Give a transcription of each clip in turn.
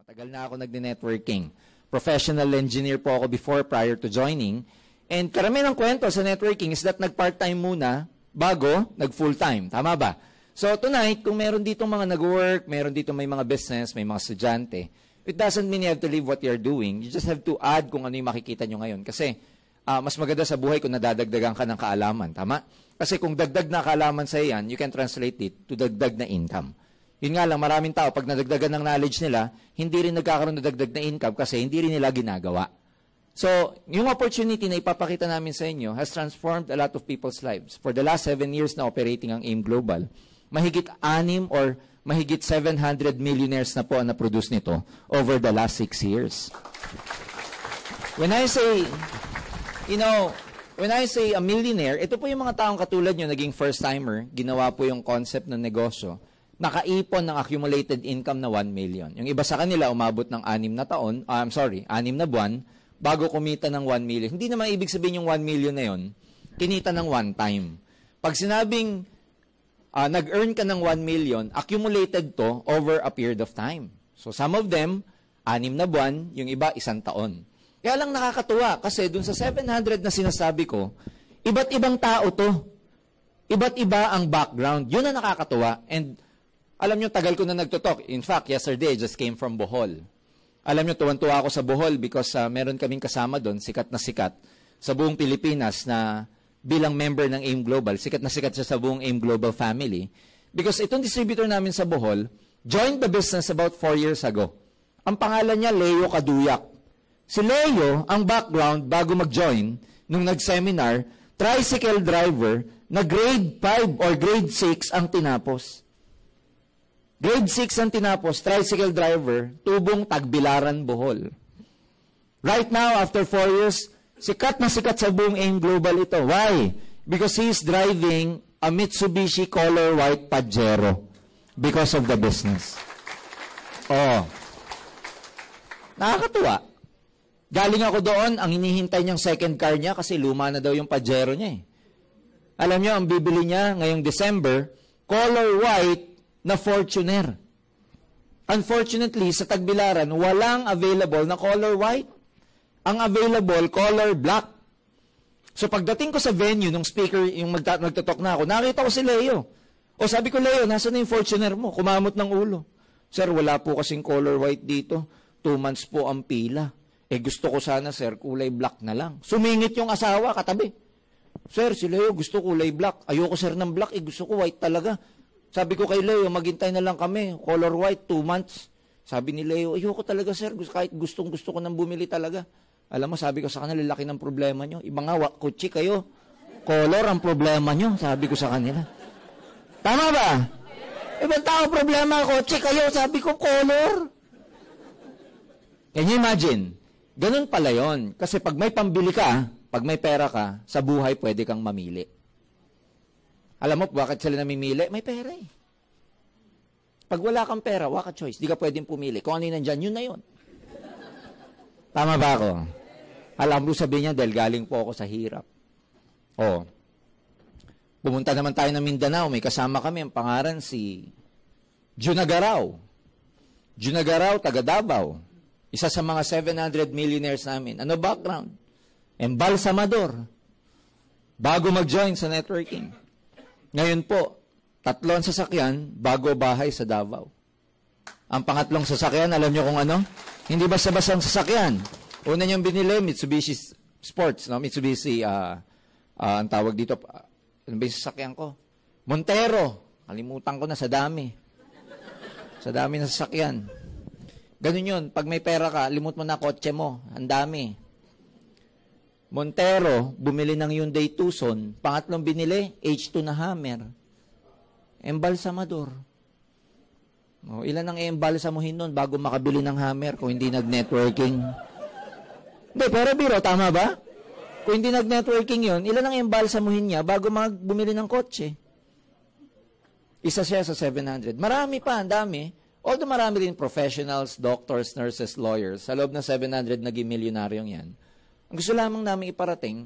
Matagal na ako nagde-networking. Professional engineer po ako before, prior to joining. And karamihan ng kwento sa networking is that nag-part-time muna bago nag-full-time. Tama ba? So tonight, kung meron ditong mga nag-work, meron ditong may mga business, may mga estudyante, it doesn't mean you have to leave what you're doing. You just have to add kung ano yung makikita nyo ngayon. Kasi mas maganda sa buhay kung nadadagdagan ka ng kaalaman. Tama? Kasi kung dagdag na kaalaman sa iyan, you can translate it to dagdag na income. Yun nga lang, maraming tao, pag nadagdagan ng knowledge nila, hindi rin nagkakaroon ng dagdag na income kasi hindi rin nila ginagawa. So, yung opportunity na ipapakita namin sa inyo has transformed a lot of people's lives. For the last 7 years na operating ang AIM Global, mahigit 6 or mahigit 700 millionaires na po ang na-produce nito over the last 6 years. When I say, when I say a millionaire, ito po yung mga taong katulad nyo, naging first-timer, ginawa po yung concept ng negosyo, nakaipon ng accumulated income na 1 million. Yung iba sa kanila, umabot ng 6 na buwan, bago kumita ng 1 million. Hindi naman ibig sabihin yung 1 million na yun, kinita ng one time. Pag sinabing nag-earn ka ng 1 million, accumulated to over a period of time. So some of them, 6 na buwan, yung iba, 1 taon. Kaya lang nakakatuwa kasi dun sa 700 na sinasabi ko, iba't ibang tao to. Iba't iba ang background. Yun ang nakakatuwa. And alam nyo, tagal ko na nagtutok. In fact, yesterday, I just came from Bohol. Alam nyo, tuwan-tuwa ako sa Bohol because meron kaming kasama doon, sikat na sikat, sa buong Pilipinas na bilang member ng AIM Global. Sikat na sikat siya sa buong AIM Global family. Because itong distributor namin sa Bohol, joined the business about 4 years ago. Ang pangalan niya, Leo Kaduyak. Si Leo, ang background, bago mag-join, nung nag-seminar, tricycle driver na grade 5 or grade 6 ang tinapos. Grade 6 ang tinapos, tricycle driver, tubong Tagbilaran, Bohol. Right now, after 4 years, sikat na sikat sa buong AIM Global ito. Why? Because he's driving a Mitsubishi color white Pajero because of the business. Oh. Nakakatuwa. Galing ako doon, ang hinihintay niyang second car niya kasi luma na daw yung Pajero niya eh. Alam niyo, ang bibili niya ngayong December, color white na Fortuner. Unfortunately, sa Tagbilaran, walang available na color white. Ang available, color black. So pagdating ko sa venue, nung speaker, yung nagtatok na ako, nakita ko si Leo. O sabi ko, Leo, nasa na yung Fortuner mo? Kumamot ng ulo. Sir, wala po kasing color white dito. 2 months po ang pila. Gusto ko sana, sir, kulay black na lang. Sumingit yung asawa, katabi. Sir, si Leo, gusto kulay black. Ayoko, sir, ng black. Gusto ko white talaga. Sabi ko kay Leo, maghintay na lang kami. Color white, 2 months. Sabi ni Leo, ayoko talaga, sir. Kahit gustong-gusto ko nang bumili talaga. Alam mo, sabi ko sa kanila, laki ng problema nyo. Iba nga, kutsi kayo. Color ang problema nyo, sabi ko sa kanila. Tama ba? Ibang tao problema, kutsi kayo, sabi ko, color. Can you imagine? Ganun pala yon. Kasi pag may pambili ka, pag may pera ka, sa buhay pwede kang mamili. Alam mo, bakit sila namimili? May pera eh. Pag wala kang pera, wala ka choice. Di ka pwedeng pumili. Kung ano yun nandyan, yun na yun. Tama ba ako? Alam mo, sabihin niya, dahil galing po ako sa hirap. O, pumunta naman tayo ng Mindanao. May kasama kami, ang pangalan si Junagaraw. Junagaraw, taga Davao. Isa sa mga 700 millionaires namin. Ano background? Embalsamador. Bago mag-join sa networking. Ngayon po, 3 sasakyan, bago bahay sa Davao. Ang pangatlong sasakyan, alam nyo kung ano? Hindi basta-basta ang sasakyan. Una niyang binili, Mitsubishi Sports. No? Mitsubishi, ang tawag dito, ano ba yung sasakyan ko? Montero. Kalimutan ko na sa dami. Sa dami na sasakyan. Ganun yun. Pag may pera ka, limot mo na kotse mo. Ang dami. Montero, bumili ng Hyundai Tucson. Pangatlong binili, H2 na Hammer. Embalsamador. O, ilan ang embalsamuhin nun bago makabili ng Hammer kung hindi nag-networking? Hindi, pero biro, tama ba? Kung hindi nag-networking yun, ilan ang embalsamuhin niya bago bumili ng kotse? Isa siya sa 700. Marami pa, ang dami. Although marami rin professionals, doctors, nurses, lawyers. Sa loob ng 700, naging milyonaryong yan. Ang gusto lamang namin iparating,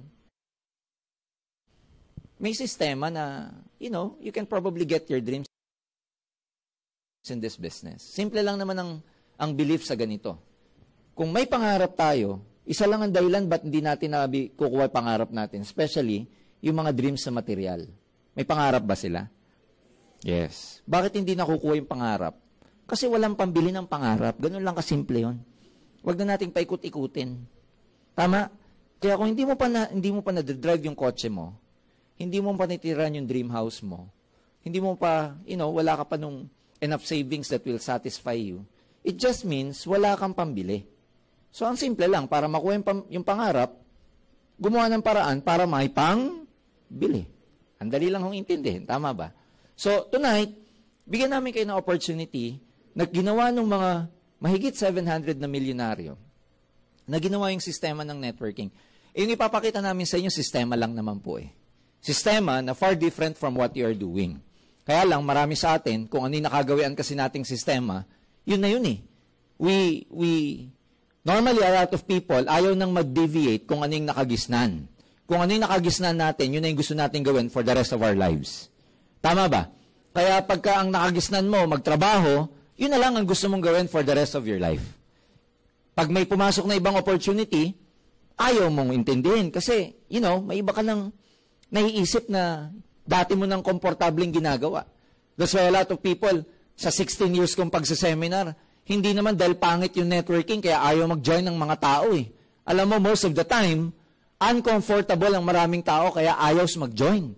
may sistema na, you can probably get your dreams in this business. Simple lang naman ang ang belief sa ganito. Kung may pangarap tayo, isa lang ang dahilan ba't hindi natin kukuha yung pangarap natin, especially yung mga dreams sa material. May pangarap ba sila? Yes. Bakit hindi nakukuha yung pangarap? Kasi walang pambili ng pangarap. Ganun lang kasimple yun. Huwag na nating paikot-ikutin. Tama? Kaya kung hindi mo pa na-drive yung kotse mo, hindi mo pa natiran yung dream house mo, hindi mo pa, wala ka pa nung enough savings that will satisfy you, it just means wala kang pambili. So, ang simple lang, para makuha yung pangarap, gumawa ng paraan para may pangbili. Ang dali lang hong intindihin. Tama ba? So, tonight, bigyan namin kayo ng opportunity na ginawa ng mga mahigit 700 na milyonaryo na ginawa yung sistema ng networking. Yung ipapakita namin sa inyo, sistema lang naman po eh. Sistema na far different from what you are doing. Kaya lang, marami sa atin, kung ano yung nakagawian kasi nating sistema, yun na yun eh. Normally, a lot of people, ayaw nang mag-deviate kung ano yung nakagisnan. Kung ano yung nakagisnan natin, yun na yung gusto natin gawin for the rest of our lives. Tama ba? Kaya pagka ang nakagisnan mo, magtrabaho, yun na lang ang gusto mong gawin for the rest of your life. Pag may pumasok na ibang opportunity, ayaw mong intindihin. Kasi, may iba ka nang naiisip na dati mo nang komportableng ginagawa. That's why a lot of people, sa 16 years kong pagsaseminar, hindi naman dahil pangit yung networking, kaya ayaw mag-join ng mga tao eh. Alam mo, most of the time, uncomfortable ang maraming tao, kaya ayaw mag-join.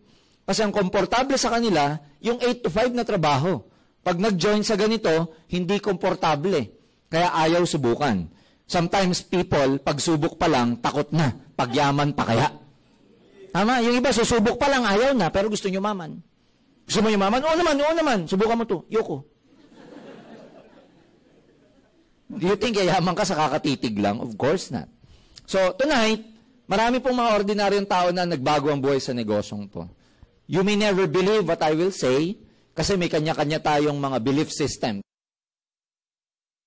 Kasi ang komportable sa kanila, yung 8 to 5 na trabaho. Pag nag-join sa ganito, hindi komportable. Kaya ayaw subukan. Sometimes people, pag subok pa lang, takot na. Pagyaman pa kaya. Tama? Yung iba, susubok pa lang, ayaw na, pero gusto nyo maman. Gusto mo yung maman? Oo naman. Subukan mo to. Yoko. Do you think yayaman ka sa kakatitig lang? Of course not. So, tonight, marami pong mga ordinaryong tao na nagbago ang buhay sa negosyong to. You may never believe what I will say, kasi may kanya-kanya tayong mga belief system.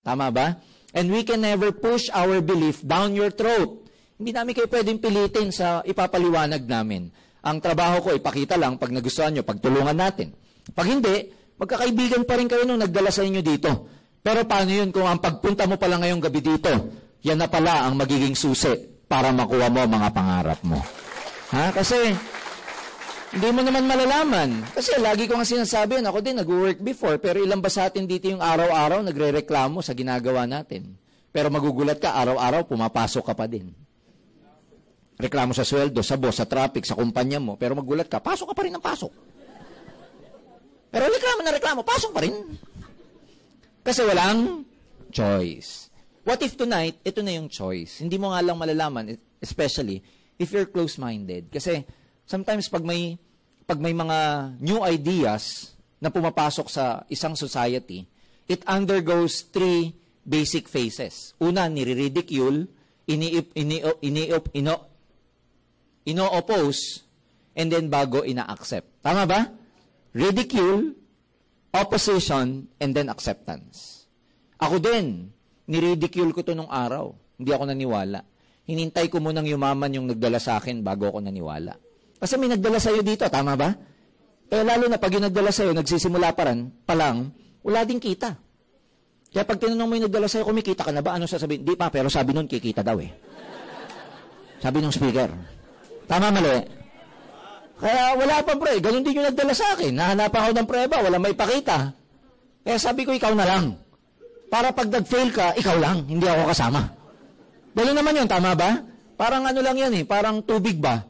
Tama ba? And we can never push our belief down your throat. Hindi namin kayo pwedeng pilitin sa ipapaliwanag namin. Ang trabaho ko, ipakita lang pag nagustuhan nyo, pagtulungan natin. Pag hindi, magkakaibigan pa rin kayo nung nagdala sa inyo dito. Pero paano yun kung ang pagpunta mo pala ngayong gabi dito, yan na pala ang magiging susi para makuha mo mga pangarap mo. Kasi, hindi mo naman malalaman. Kasi lagi ko nga sinasabi, ako din, nag-work before, pero ilan ba sa atin dito yung araw-araw nagre-reklamo sa ginagawa natin? Pero magugulat ka, araw-araw pumapasok ka pa din. Reklamo sa sweldo, sa boss, sa traffic, sa kumpanya mo, pero magulat ka, pasok ka pa rin ng pasok. Pero reklamo, pasok pa rin. Kasi walang choice. What if tonight, ito na yung choice? Hindi mo nga lang malalaman, especially if you're close-minded. Kasi sometimes pag may mga new ideas na pumapasok sa isang society, it undergoes 3 basic phases. Una, nire-ridicule, ino-oppose, and then bago ina-accept. Tama ba? Ridicule, opposition, and then acceptance. Ako din, niridicule ko to nung araw. Hindi ako naniwala. Hinintay ko munang yumaman yung nagdala sa akin bago ako naniwala. Kasi may nagdala sa'yo dito, tama ba? Pero lalo na pag yung nagdala sa'yo, nagsisimula pa lang, wala din kita. Kaya pag tinanong mo yung nagdala sa'yo, kumikita ka na ba? Ano sasabihin? Di pa, pero sabi nun, kikita daw eh. Sabi nung speaker. Tama, mali? Kaya wala pa, pre. Ganun din yung nagdala sa akin. Nahanapan ako ng preba, wala may pakita. Kaya sabi ko, ikaw na lang. Para pag nag-fail ka, ikaw lang, hindi ako kasama. Ganun naman yun, tama ba? Parang ano lang yan eh, parang tubig ba?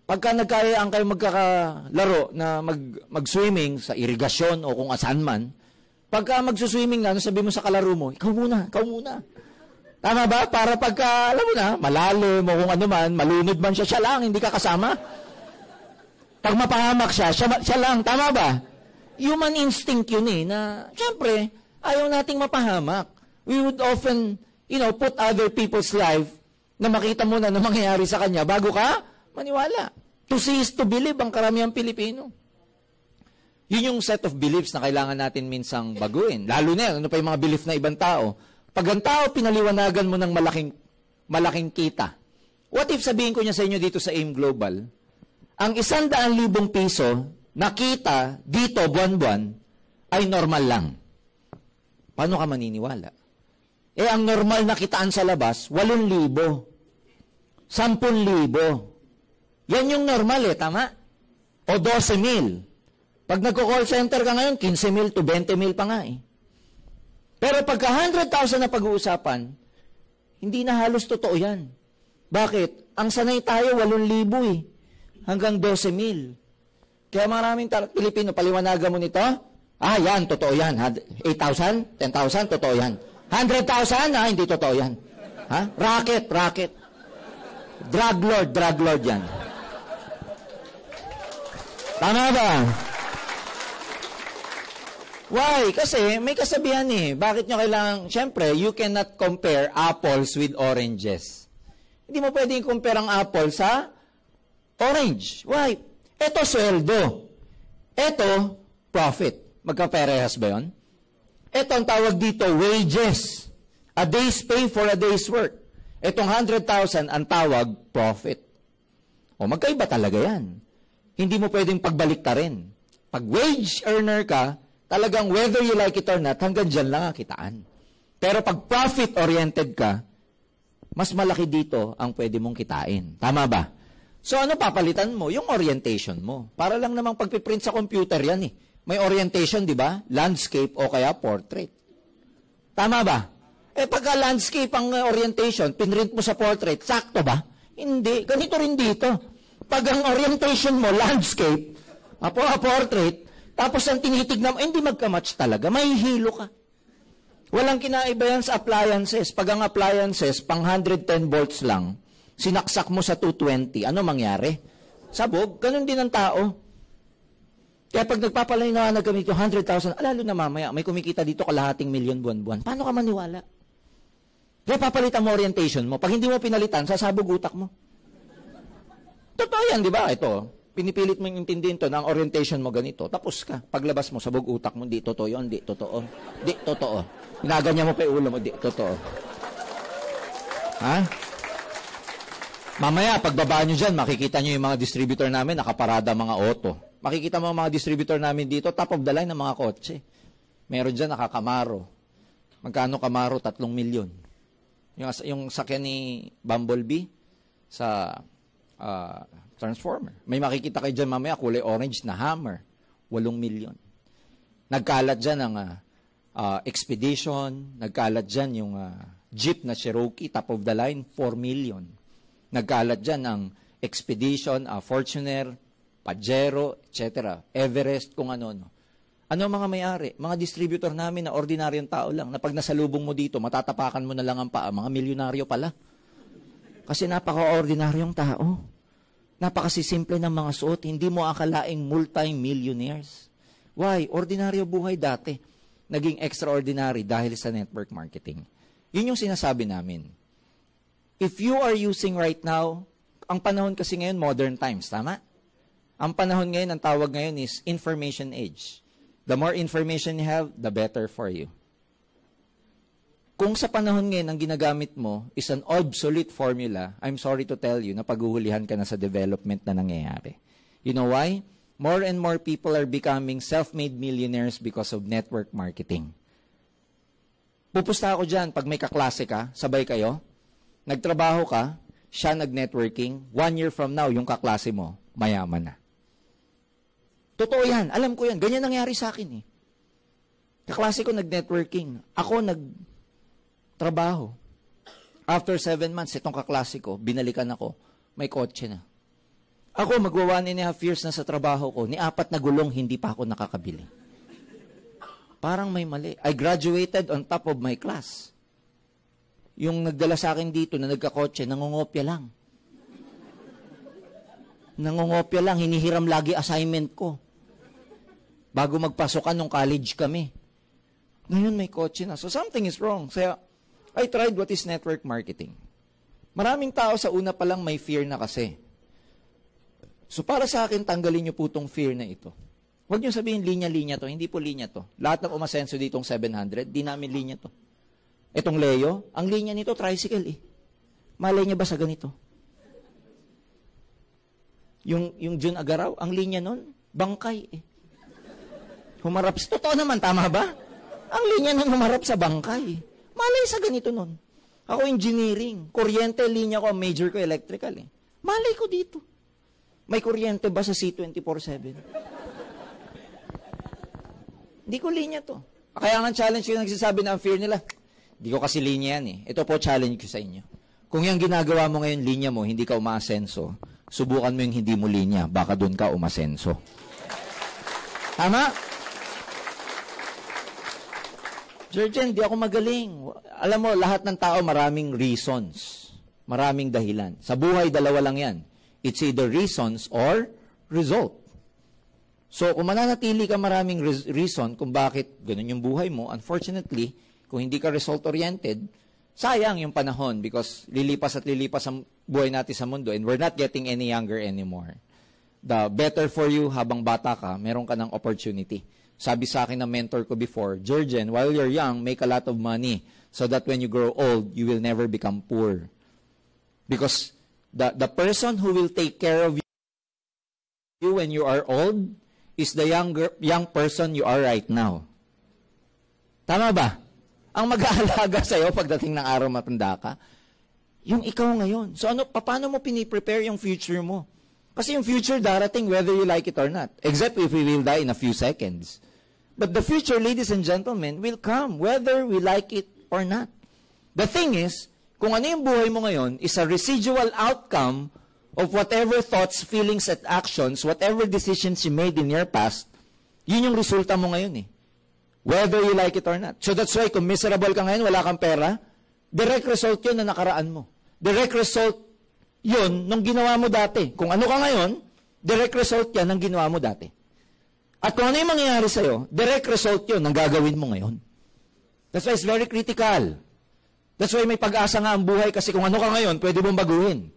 Pagka nagkayaan kayo magkakalaro na mag-swimming sa irigasyon o kung asan man, pagka magsuswimming na, ano sabi mo sa kalaro mo, ikaw muna. Tama ba? Para pagka, alam mo na, malalim o kung ano man, malunod man siya lang, hindi ka kasama. Pag mapahamak siya lang, tama ba? Human instinct yun eh, na, syempre, ayaw nating mapahamak. We would often, put other people's life na makita mo na mangyayari sa kanya bago ka maniwala. To see is to believe ang karamihang Pilipino. Yun yung set of beliefs na kailangan natin minsang baguhin. Lalo na yan, ano pa yung mga belief na ibang tao. Pag ang tao, pinaliwanagan mo ng malaking kita. What if sabihin ko niya sa inyo dito sa AIM Global, ang 100,000 piso na kita dito buwan-buwan ay normal lang. Paano ka maniniwala? ang normal na kitaan sa labas, 8,000. 10,000. Yan yung normal tama? O 12,000. Pag nagko-call center ka ngayon, 15,000 to 20,000 pa nga Pero pagka 100,000 na pag-uusapan, hindi na halos totoo yan. Bakit? Ang sanay tayo, 8,000 hanggang 12,000. Kaya maraming Pilipino, paliwanagan mo nito, yan, totoo yan. 8,000, 10,000, totoo yan. 100,000, hindi totoo yan. Racket. Drug lord yan. Tama ba? Why? Kasi may kasabihan Bakit nyo kailangan, syempre, you cannot compare apples with oranges. Hindi mo pwedeng compare ang apple sa orange. Why? Ito sweldo. Ito profit. Magkaparehas ba yun? Ito ang tawag dito, wages. A day's pay for a day's work. Itong 100,000 ang tawag, profit. Magkaiba talaga yan. Hindi mo pwedeng pagbaliktarin. Pag wage earner ka, talagang whether you like it or not, hanggang dyan lang ang kitaan. Pero pag profit-oriented ka, mas malaki dito ang pwede mong kitain. Tama ba? So ano papalitan mo? Yung orientation mo. Para lang namang pagpiprint sa computer yan May orientation, di ba? Landscape o kaya portrait. Tama ba? Pagka landscape ang orientation, pinrint mo sa portrait, sakto ba? Hindi. Ganito rin dito. Pag ang orientation mo, landscape, portrait, tapos ang tinitignan mo, hindi magka-match talaga. May hilo ka. Walang kinaiba yan sa appliances. Pag ang appliances, pang 110 volts lang, sinaksak mo sa 220, ano mangyari? Sabog. Ganun din ang tao. Kaya pag nagpapalinawanag kami ito, 100,000, lalo na mamaya, may kumikita dito kalahating milyon buwan-buwan. Paano ka maniwala? Kaya papalitan mo orientation mo. Pag hindi mo pinalitan, sasabog utak mo. Totoo yan, di ba? Ito, pinipilit mo yung intindihin to na ang orientation mo ganito. Tapos ka. Paglabas mo, sabog utak mo, di totoo yun, di totoo. Di totoo. Ginaganya mo pa yung ulo mo, di totoo. Mamaya, pagbaba nyo dyan, makikita nyo yung mga distributor namin, nakaparada mga auto. Makikita mo mga distributor namin dito, top of the line ng mga kotse. Meron dyan nakakamaro. Magkano Camaro? 3 milyon. Yung sakyan ni Bumblebee sa Transformer. May makikita kayo dyan mamaya, kulay orange na Hammer. 8 milyon. Nagkalat dyan ang Expedition. Nagkalat dyan yung Jeep na Cherokee, top of the line, 4 million. Nagkalat dyan ang Expedition, Fortuner, Pajero, etc. Everest, kung ano-ano. Ano ang mga may-ari? Mga distributor namin na ordinaryong tao lang, na pag nasalubong mo dito, matatapakan mo na lang ang paa, mga milyonaryo pala. Kasi napaka-ordinaryong tao. Napakasisimple ng mga suot, hindi mo akalaing multi-millionaires. Why? Ordinaryo buhay dati. Naging extraordinary dahil sa network marketing. Yun yung sinasabi namin. If you are using right now, ang panahon kasi ngayon, modern times, tama? Ang panahon ngayon, ang tawag ngayon is information age. The more information you have, the better for you. Kung sa panahon ngayon, ang ginagamit mo is an obsolete formula, I'm sorry to tell you na paghuhulihan ka na sa development na nangyayari. You know why? More and more people are becoming self-made millionaires because of network marketing. Pupusta ako dyan, pag may kaklase ka, sabay kayo, nagtrabaho ka, siya nag-networking, 1 year from now, yung kaklase mo, mayaman na. Totoo yan. Alam ko yan. Ganyan nangyari sa akin Kaklase ko nag-networking. Ako nag-trabaho. After 7 months, itong kaklase ko, binalikan ako, may kotse na. Ako, magwa 1.5 years na sa trabaho ko, ni 4 na gulong, hindi pa ako nakakabili. Parang may mali. I graduated on top of my class. Yung nagdala sa akin dito na nagkakotse, nangungopya lang. Nangungopya lang, hinihiram lagi assignment ko. Bago magpasokan nung college kami. Ngayon may kotse na. So something is wrong. So I tried what is network marketing. Maraming tao sa una pa lang may fear na kasi. So para sa akin, tanggalin niyo po itong fear na ito. Huwag niyo sabihin linya-linya to. Hindi po linya to. Lahat ng umasenso ditong 700, di namin linya to. Itong Leo, ang linya nito, tricycle Malay niya ba sa ganito? Yung June Agaraw, ang linya nun, bangkay Humarap. Totoo naman, tama ba? Ang linya nun humarap sa bangkay. Malay sa ganito nun. Ako engineering. Kuryente, linya ko, major ko electrical eh. Malay ko dito. May kuryente ba sa C24/7? Hindi ko linya to. Kaya nga challenge ko nagsasabi na ang fear nila, hindi ko kasi linya yan eh. Ito po challenge ko sa inyo. Kung yung ginagawa mo ngayon, linya mo, hindi ka umaasenso, subukan mo yung hindi mo linya, baka doon ka umasenso. Tama? Jurgen, di ako magaling. Alam mo, lahat ng tao maraming reasons. Maraming dahilan. Sa buhay, dalawa lang yan. It's either reasons or result. So, kung mananatili ka maraming reason kung bakit ganun yung buhay mo, unfortunately, kung hindi ka result-oriented, sayang yung panahon because lilipas at lilipas ang buhay natin sa mundo and we're not getting any younger anymore. The better for you, habang bata ka, meron ka ng opportunity. Sabi sa akin ng mentor ko before, Jurgen, while you're young, make a lot of money so that when you grow old, you will never become poor. Because the person who will take care of you when you are old is the young person you are right now. Tama ba? Ang mag-aalaga sa'yo pagdating ng araw matanda ka, yung ikaw ngayon. So paano mo piniprepare yung future mo? Kasi yung future darating whether you like it or not. Except if we will die in a few seconds. But the future, ladies and gentlemen, will come whether we like it or not. The thing is, kung ano yung buhay mo ngayon is a residual outcome of whatever thoughts, feelings, at actions, whatever decisions you made in your past, yun yung resulta mo ngayon eh. Whether you like it or not. So that's why kung miserable ka ngayon, wala kang pera, direct result yun na nakaraan mo. Direct result yun nung ginawa mo dati. Kung ano ka ngayon, direct result yan ng ginawa mo dati. At kung ano yung mangyayari sa'yo, direct result yun ng gagawin mo ngayon. That's why it's very critical. That's why may pag-asa nga ang buhay kasi kung ano ka ngayon, pwede mong baguhin.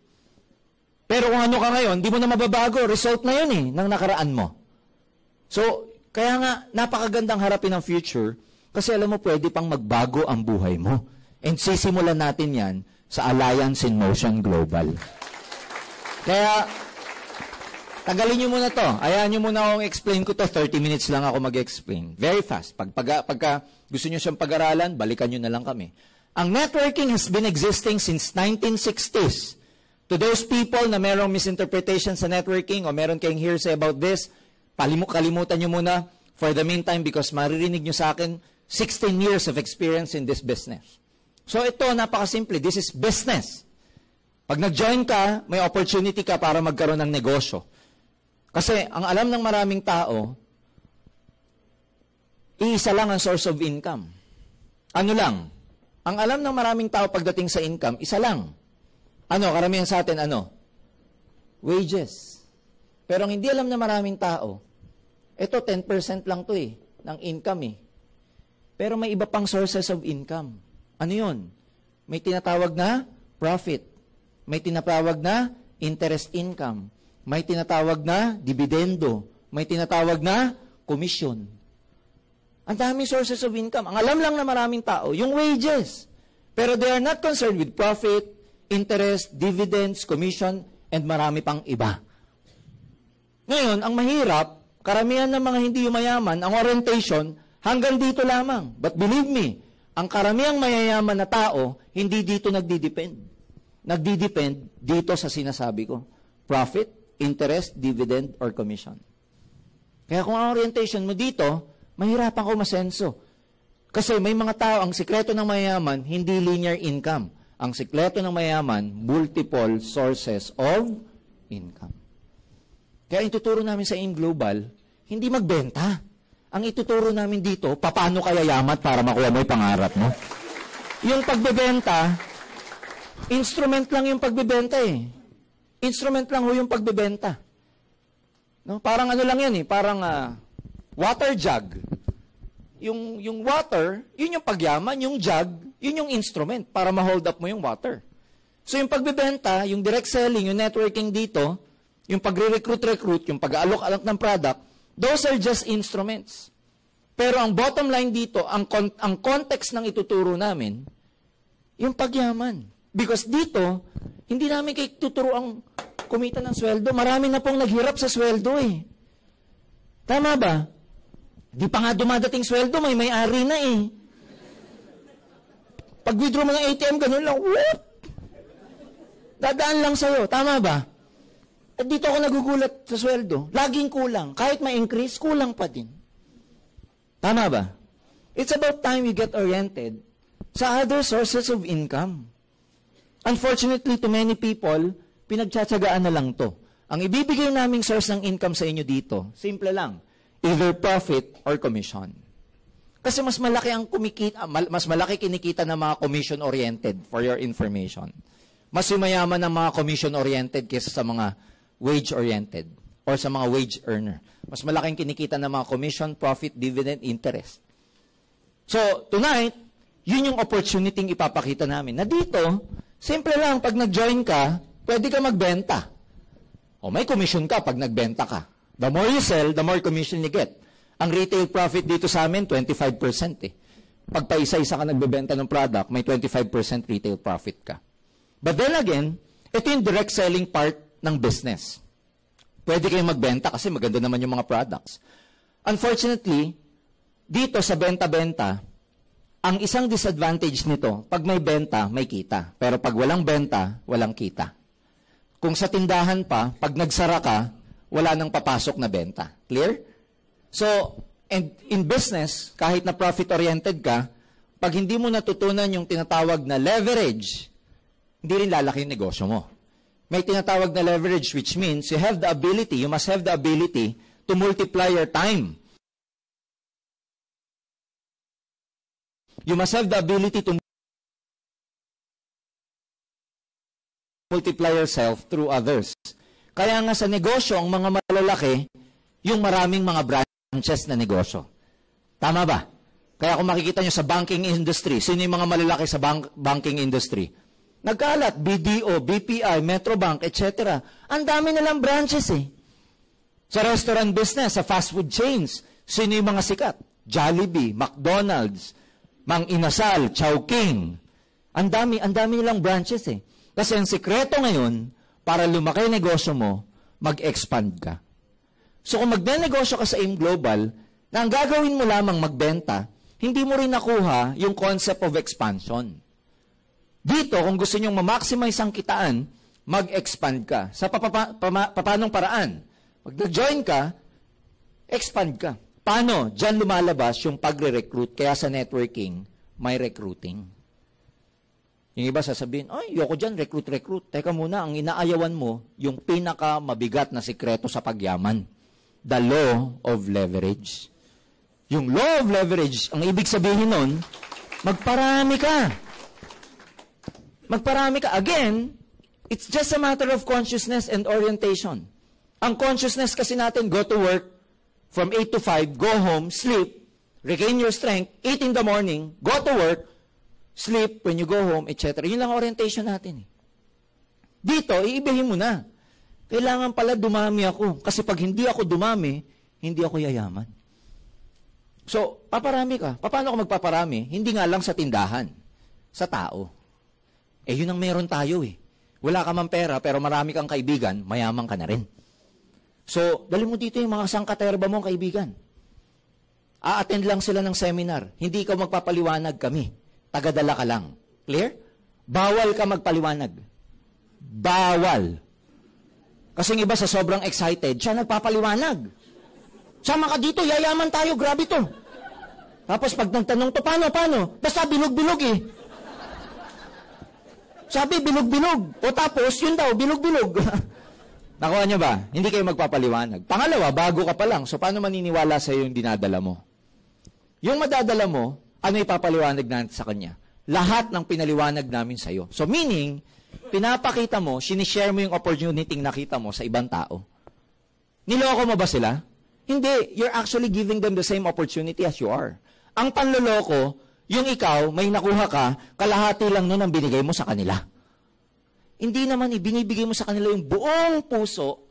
Pero kung ano ka ngayon, di mo na mababago. Result na yun eh, ng nakaraan mo. So, kaya nga, napakagandang harapin ang future kasi alam mo, pwede pang magbago ang buhay mo. And sisimulan natin yan sa Alliance in Motion Global. Kaya, tagalin nyo muna to. Ayahan nyo muna akong explain ko to. 30 minutes lang ako mag-explain. Very fast. Pagka gusto nyo siyang pag-aralan, balikan nyo na lang kami. Ang networking has been existing since 1960s. To those people na merong misinterpretation sa networking o meron kayong hearsay about this, kalimutan nyo muna for the meantime because maririnig nyo sa akin 16 years of experience in this business. So ito, napakasimple. This is business. Pag nag-join ka, may opportunity ka para magkaroon ng negosyo. Kasi ang alam ng maraming tao, iisa lang ang source of income. Ano lang? Ang alam ng maraming tao pagdating sa income, isa lang. Ano? Karamihan sa atin, ano? Wages. Pero ang hindi alam ng maraming tao, ito 10% lang to eh, ng income eh. Pero may iba pang sources of income. Ano yun? May tinatawag na profit. May tinatawag na interest income. May tinatawag na dividendo. May tinatawag na commission. Ang daming sources of income. Ang alam lang na maraming tao, yung wages. Pero they are not concerned with profit, interest, dividends, commission, and marami pang iba. Ngayon, ang mahirap, karamihan ng mga hindi yumayaman, ang orientation, hanggang dito lamang. But believe me, ang karamihang mayayaman na tao, hindi dito nagdidepend. Nagdidepend dito sa sinasabi ko. Profit, interest, dividend, or commission. Kaya kung ang orientation mo dito, mahirapan ko masenso. Kasi may mga tao, ang sikreto ng mayayaman, hindi linear income. Ang sikreto ng mayayaman, multiple sources of income. Kaya ituturo namin sa AIM Global, hindi magbenta. Ang ituturo namin dito, paano ka yayaman para makuha mo yung pangarap mo. Yung pagbebenta, instrument lang yung pagbebenta eh. Instrument lang ho yung pagbebenta. No? Parang ano lang yan eh, parang water jug. Yung water, yun yung pagyaman, yung jug, yun yung instrument para ma-hold up mo yung water. So yung pagbebenta, yung direct selling, yung networking dito, yung pagre-recruit, yung pag-aalok-alok ng product, those are just instruments. Pero ang bottom line dito, ang context ng ituturo namin, yung pagyaman. Because dito, hindi namin kayo tuturo ang kumita ng sweldo. Marami na pong naghirap sa sweldo eh. Tama ba? Di pa nga dumadating sweldo, may may-ari na eh. Pag withdraw mo ng ATM, ganun lang, what? Dadaan lang sa'yo. Tama ba? At dito ako nagugulat sa sweldo. Laging kulang. Kahit ma-increase, kulang pa din. Tama ba? It's about time we get oriented sa other sources of income. Unfortunately, to many people, pinagtsatsagaan na lang to. Ang ibibigay naming source ng income sa inyo dito, simple lang, either profit or commission. Kasi mas malaki ang mas malaki kinikita ng mga commission-oriented, for your information. Mas yumayaman ng mga commission-oriented kaysa sa mga wage-oriented or sa mga wage earner. Mas malaking kinikita ng mga commission, profit, dividend, interest. So, tonight, yun yung opportunity ipapakita namin. Na dito, simple lang, pag nag-join ka, pwede ka magbenta. O may commission ka pag nagbenta ka. The more you sell, the more commission you get. Ang retail profit dito sa amin, 25% eh. Pag paisa-isa ka nagbebenta ng product, may 25% retail profit ka. But then again, ito yung direct selling part ng business. Pwede kayong magbenta kasi maganda naman yung mga products. Unfortunately, dito sa benta-benta, ang isang disadvantage nito, pag may benta, may kita. Pero pag walang benta, walang kita. Kung sa tindahan pa, pag nagsara ka, wala nang papasok na benta. Clear? So, and in business, kahit na profit-oriented ka, pag hindi mo natutunan yung tinatawag na leverage, hindi rin lalaki yung negosyo mo. May tinatawag na leverage, which means you must have the ability to multiply your time. You must have the ability to multiply yourself through others. Kaya nga sa negosyo, ang mga malalaki, yung maraming mga branches na negosyo. Tama ba? Kaya kung makikita nyo sa banking industry, sino yung mga malalaki sa banking industry? Nagkalat, BDO, BPI, Metrobank, etc. Ang dami nilang branches eh. Sa restaurant business, sa fast food chains, sino yung mga sikat? Jollibee, McDonald's, Mang Inasal, Chowking. Ang dami nilang branches eh. Kasi ang sikreto ngayon, para lumaki ang negosyo mo, mag-expand ka. So kung magne-negosyo ka sa AIM Global, na ang gagawin mo lamang magbenta, hindi mo rin nakuha yung concept of expansion. Dito, kung gusto nyong ma-maximize ang kitaan, mag-expand ka. Sa papanong paraan? Pag nag-join ka, expand ka. Paano? Diyan lumalabas yung pagre-recruit. Kaya sa networking, may recruiting. Yung iba sasabihin, ay, yoko dyan, recruit. Teka muna, ang inaayawan mo, yung pinaka-mabigat na sikreto sa pagyaman. The law of leverage. Yung law of leverage, ang ibig sabihin nun, magparami ka. Magparami ka. Again, it's just a matter of consciousness and orientation. Ang consciousness kasi natin, go to work, from 8 to 5, go home, sleep, regain your strength, eat in the morning, go to work, sleep when you go home, etc. Yun lang orientation natin. Dito, iibihin mo na. Kailangan pala dumami ako. Kasi pag hindi ako dumami, hindi ako yayaman. So, paparami ka. Paano ako magpaparami? Hindi nga lang sa tindahan. Sa tao. Eh, yun ang meron tayo eh. Wala ka man pera, pero marami kang kaibigan, mayaman ka na rin. So, dali mo dito yung mga sangkaterba mong kaibigan. A-attend lang sila ng seminar. Hindi ikaw magpapaliwanag, kami. Tagadala ka lang. Clear? Bawal ka magpaliwanag. Bawal. Kasi iba sa sobrang excited, siya nagpapaliwanag. Sama ka dito, yayaman tayo, grabe to. Tapos pag nagtanong to, paano? Basta bilog-bilog eh. Sabi, bilog-bilog. O tapos, yun daw, bilog-bilog. Nakuha niyo ba? Hindi kayo magpapaliwanag. Pangalawa, bago ka pa lang. So, paano maniniwala sa iyo yung dinadala mo? Yung madadala mo, ano ipapaliwanag natin sa kanya? Lahat ng pinaliwanag namin sa iyo. So, meaning, pinapakita mo, sinishare mo yung opportunity nakita mo sa ibang tao. Niloko mo ba sila? Hindi. You're actually giving them the same opportunity as you are. Ang panloloko, yung ikaw, may nakuha ka, kalahati lang nun ang binigay mo sa kanila. Hindi naman binibigay mo sa kanila yung buong puso,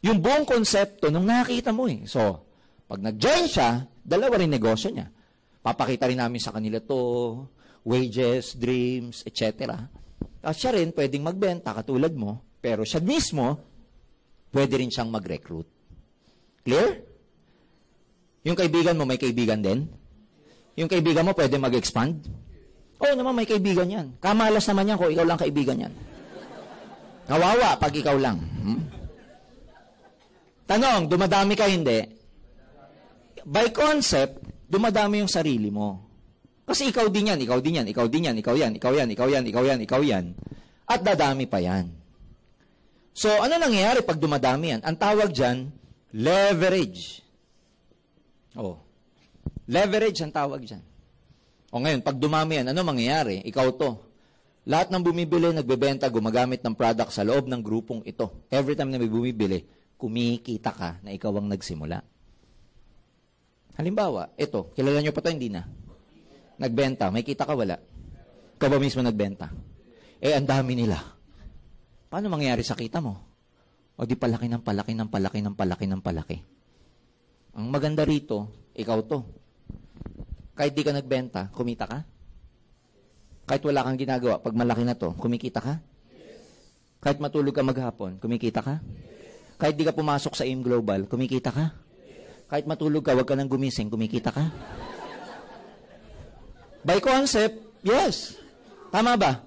yung buong konsepto nung nakita mo eh. So, pag nag-join siya, dalawa rin negosyo niya. Papakita rin namin sa kanila to, wages, dreams, etc. At siya rin pwedeng magbenta katulad mo, pero siya mismo, pwede rin siyang mag-recruit. Clear? Yung kaibigan mo, may kaibigan din? Yung kaibigan mo, pwede mag-expand? Oo naman, may kaibigan yan. Kamalas naman yan kung ikaw lang kaibigan yan. Kawawa pag ikaw lang. Tanong, dumadami ka hindi? By concept, dumadami yung sarili mo. Kasi ikaw din yan, ikaw din yan, ikaw din yan, ikaw yan, ikaw yan, ikaw yan, ikaw yan, ikaw yan. At dadami pa yan. So, ano nangyayari pag dumadami yan? Ang tawag dyan, leverage. Oh. Leverage ang tawag dyan. O ngayon, pag dumami yan, ano mangyayari? Ikaw to. Lahat ng bumibili, nagbebenta, gumagamit ng product sa loob ng grupong ito. Every time na may bumibili, kumikita ka na ikaw ang nagsimula. Halimbawa, ito, kilala nyo pa ito, hindi na. Nagbenta, may kita ka, wala. Ikaw ba mismo nagbenta? Ang dami nila. Paano mangyayari sa kita mo? O di palaki ng palaki ng palaki ng palaki ng palaki. Ang maganda rito, ikaw to. Kahit di ka nagbenta, kumita ka? Kahit wala kang ginagawa, pag malaki na to, kumikita ka? Kahit matulog ka maghapon, kumikita ka? Kahit di ka pumasok sa AIM Global, kumikita ka? Kahit matulog ka, wag ka nang gumising, kumikita ka? By concept, yes. Tama ba?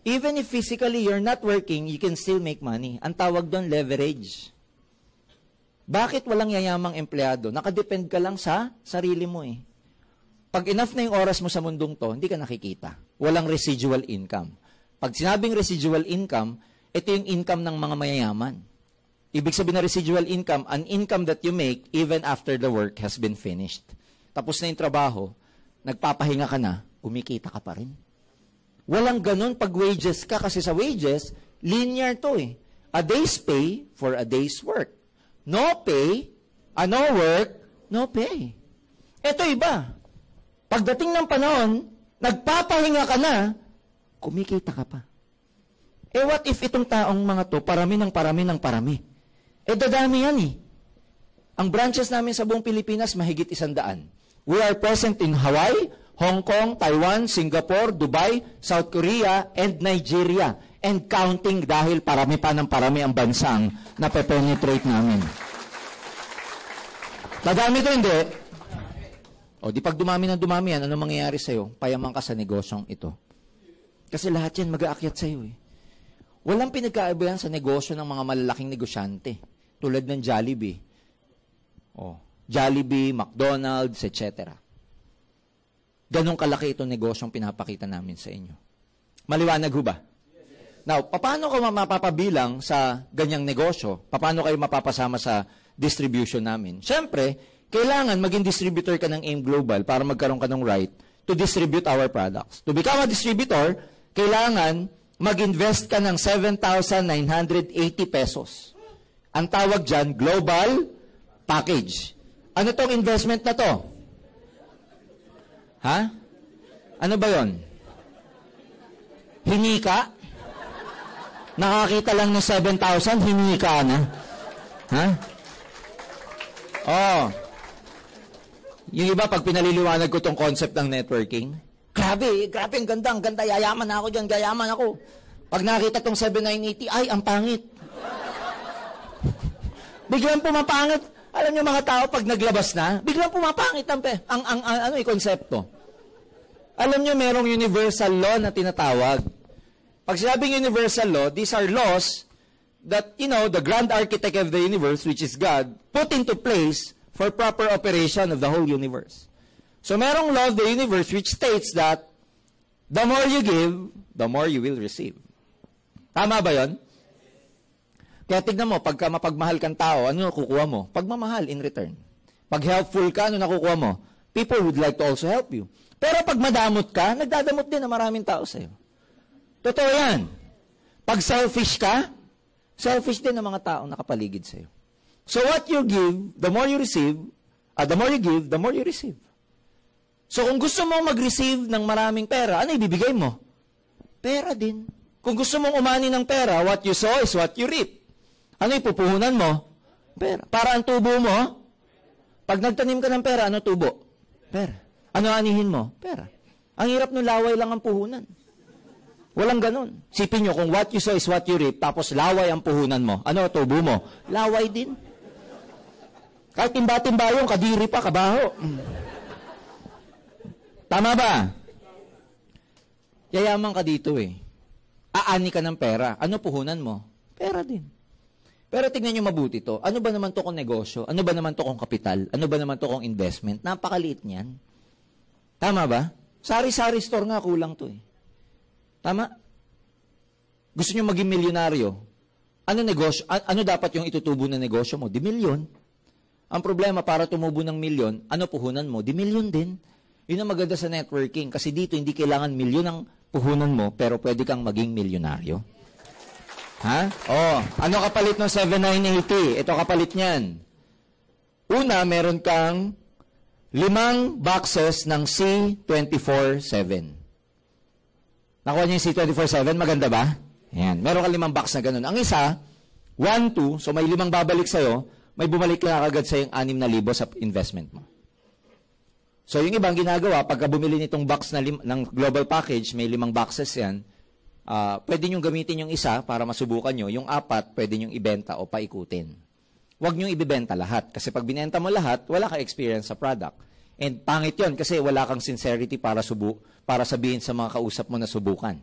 Even if physically you're not working, you can still make money. Ang tawag doon, leverage. Bakit walang yayamang empleyado? Nakadepend ka lang sa sarili mo eh. Pag enough na yung oras mo sa mundong to, hindi ka nakikita. Walang residual income. Pag sinabing residual income, ito yung income ng mga mayayaman. Ibig sabihin na residual income, an income that you make even after the work has been finished. Tapos na yung trabaho, nagpapahinga ka na, kumikita ka pa rin. Walang ganun pag wages ka, kasi sa wages, linear to eh. A day's pay for a day's work. No pay, no work, no pay. Ito iba. Pagdating ng panahon, nagpapahinga ka na, kumikita ka pa. What if itong taong mga to, parami ng parami ng parami? Dadami yan eh. Ang branches namin sa buong Pilipinas, mahigit 100. We are present in Hawaii, Hong Kong, Taiwan, Singapore, Dubai, South Korea, and Nigeria. And counting dahil parami pa ng parami ang bansang nape-penetrate namin. Dadami to hindi? O di pag dumami ng dumami yan, ano mangyayari sa'yo? Payaman ka sa negosyong ito. Kasi lahat yan mag-aakyat sa'yo eh. Walang pinagkaiba yan sa negosyo ng mga malalaking negosyante. Tulad ng Jollibee. Jollibee, McDonald's, etc. Ganong kalaki itong negosyong pinapakita namin sa inyo. Maliwanag ho ba? Now, paano ko mapapabilang sa ganyang negosyo? Paano kayo mapapasama sa distribution namin? Siyempre, kailangan maging distributor ka ng AIM Global para magkaroon ka ng right to distribute our products. To become a distributor, kailangan mag-invest ka ng 7,980 pesos. Ang tawag dyan, Global Package. Ano tong investment na to? Ha? Ano ba yon? Hingi ka? Nakakita lang ng 7,000, hingi ka na? Ha? Yung iba, pag pinaliliwanag ko tong concept ng networking, grabe, ang ganda, yayaman ako dyan, gayaman ako. Pag nakita tong 7,980, ay, ang pangit. Biglang pumapangit. Alam niyo mga tao, pag naglabas na, biglang pumapangit ang konsepto. Alam niyo, merong universal law na tinatawag. Pag sinabing universal law, these are laws that, the grand architect of the universe, which is God, put into place for proper operation of the whole universe. So, merong law of the universe which states that the more you give, the more you will receive. Tama ba yon? Kaya tignan mo, pagka mapagmahal kang tao, ano nakukuha mo? Pagmamahal in return. Pag helpful ka, ano nakukuha mo? People would like to also help you. Pero pag madamot ka, nagdadamot din na maraming tao sa'yo. Totoo yan. Pag selfish ka, selfish din ang mga taong nakapaligid sa'yo. So what you give, the more you receive, the more you give, the more you receive. So kung gusto mo mag-receive ng maraming pera, ano ibibigay mo? Pera din. Kung gusto mong umani ng pera, what you sow is what you reap. Ano ipupuhunan mo? Pera. Para ang tubo mo, pag nagtanim ka ng pera, ano tubo? Pera. Ano anihin mo? Pera. Ang hirap ng laway lang ang puhunan. Walang ganun. Sipin nyo, kung what you sow is what you reap, tapos laway ang puhunan mo, ano tubo mo? Laway din. Kahit timba-timba yung kadiri pa, kabaho. Tama ba? Yayaman ka dito eh. Aani ka ng pera. Ano puhunan mo? Pera din. Pero tignan nyo mabuti to. Ano ba naman to kung negosyo? Ano ba naman to kung kapital? Ano ba naman to kung investment? Napakaliit niyan. Tama ba? Sari-sari store nga kulang to eh. Tama? Gusto nyo maging milyonaryo? Ano negosyo? Ano dapat yung itutubo na negosyo mo? Di milyon. Ang problema, para tumubo ng milyon, ano puhunan mo? Di milyon din. Yun ang maganda sa networking. Kasi dito, hindi kailangan milyon ang puhunan mo, pero pwede kang maging milyonaryo. Ha? Oh, ano kapalit ng 7980? Ito kapalit niyan. Una, meron kang 5 boxes ng C24-7. Nakuha niyo yung C24-7? Maganda ba? Ayan. Meron kang 5 box na ganun. Ang isa, 1, 2, so may 5 babalik sa'yo, may bumalik na kagad sa'yo yung 6,000 sa investment mo. So, yung ibang ginagawa, pagka bumili nitong box ng global package, may 5 boxes yan, pwede nyo gamitin yung isa para masubukan nyo. Yung 4, pwede nyo ibenta o paikutin. Huwag nyo ibibenta lahat. Kasi pag binenta mo lahat, wala ka experience sa product. And pangit yun kasi wala kang sincerity para sabihin sa mga kausap mo na subukan.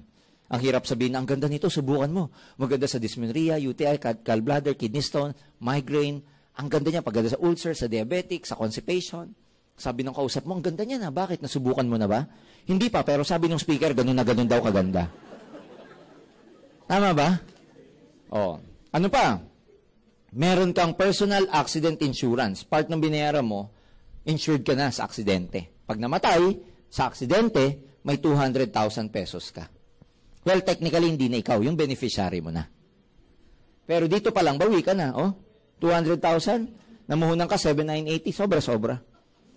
Ang hirap sabihin na, ang ganda nito, subukan mo. Maganda sa dysmenorrhea, UTI, gallbladder, kidney stone, migraine. Ang ganda niya, paganda sa ulcer, sa diabetic, sa constipation. Sabi ng kausap mo, ang ganda niya na. Bakit? Nasubukan mo na ba? Hindi pa, pero sabi ng speaker, ganun na ganun daw kaganda. Tama ba? Oh. Ano pa? Meron kang personal accident insurance. Part ng binayaran mo, insured ka na sa aksidente. Pag namatay, sa aksidente, may 200,000 pesos ka. Well, technically, hindi na ikaw. Yung beneficiary mo na. Pero dito pa lang, bawi ka na. Oh, 200,000. Namuhunan ka, 7,980. Sobra-sobra.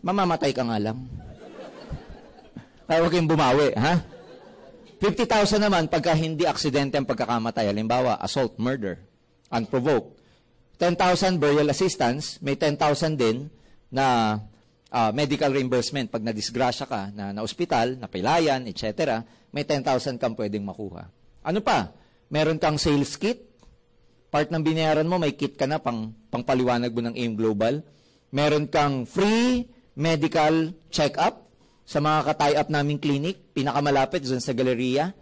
Mamamatay ka nga lang. Kaya huwag kayong bumawi, ha? 50,000 naman pagka hindi aksidente ang pagkakamatay. Halimbawa, assault, murder, unprovoked. 10,000 burial assistance, may 10,000 din na medical reimbursement. Pag nadisgrasya ka, na ospital, napilayan, etc., may 10,000 kang pwedeng makuha. Ano pa? Meron kang sales kit. Part ng binayaran mo, may kit ka na pangpaliwanag mo ng AIM Global. Meron kang free medical check-up. Sa mga ka-tie-up naming clinic, pinakamalapit dyan sa Galleria,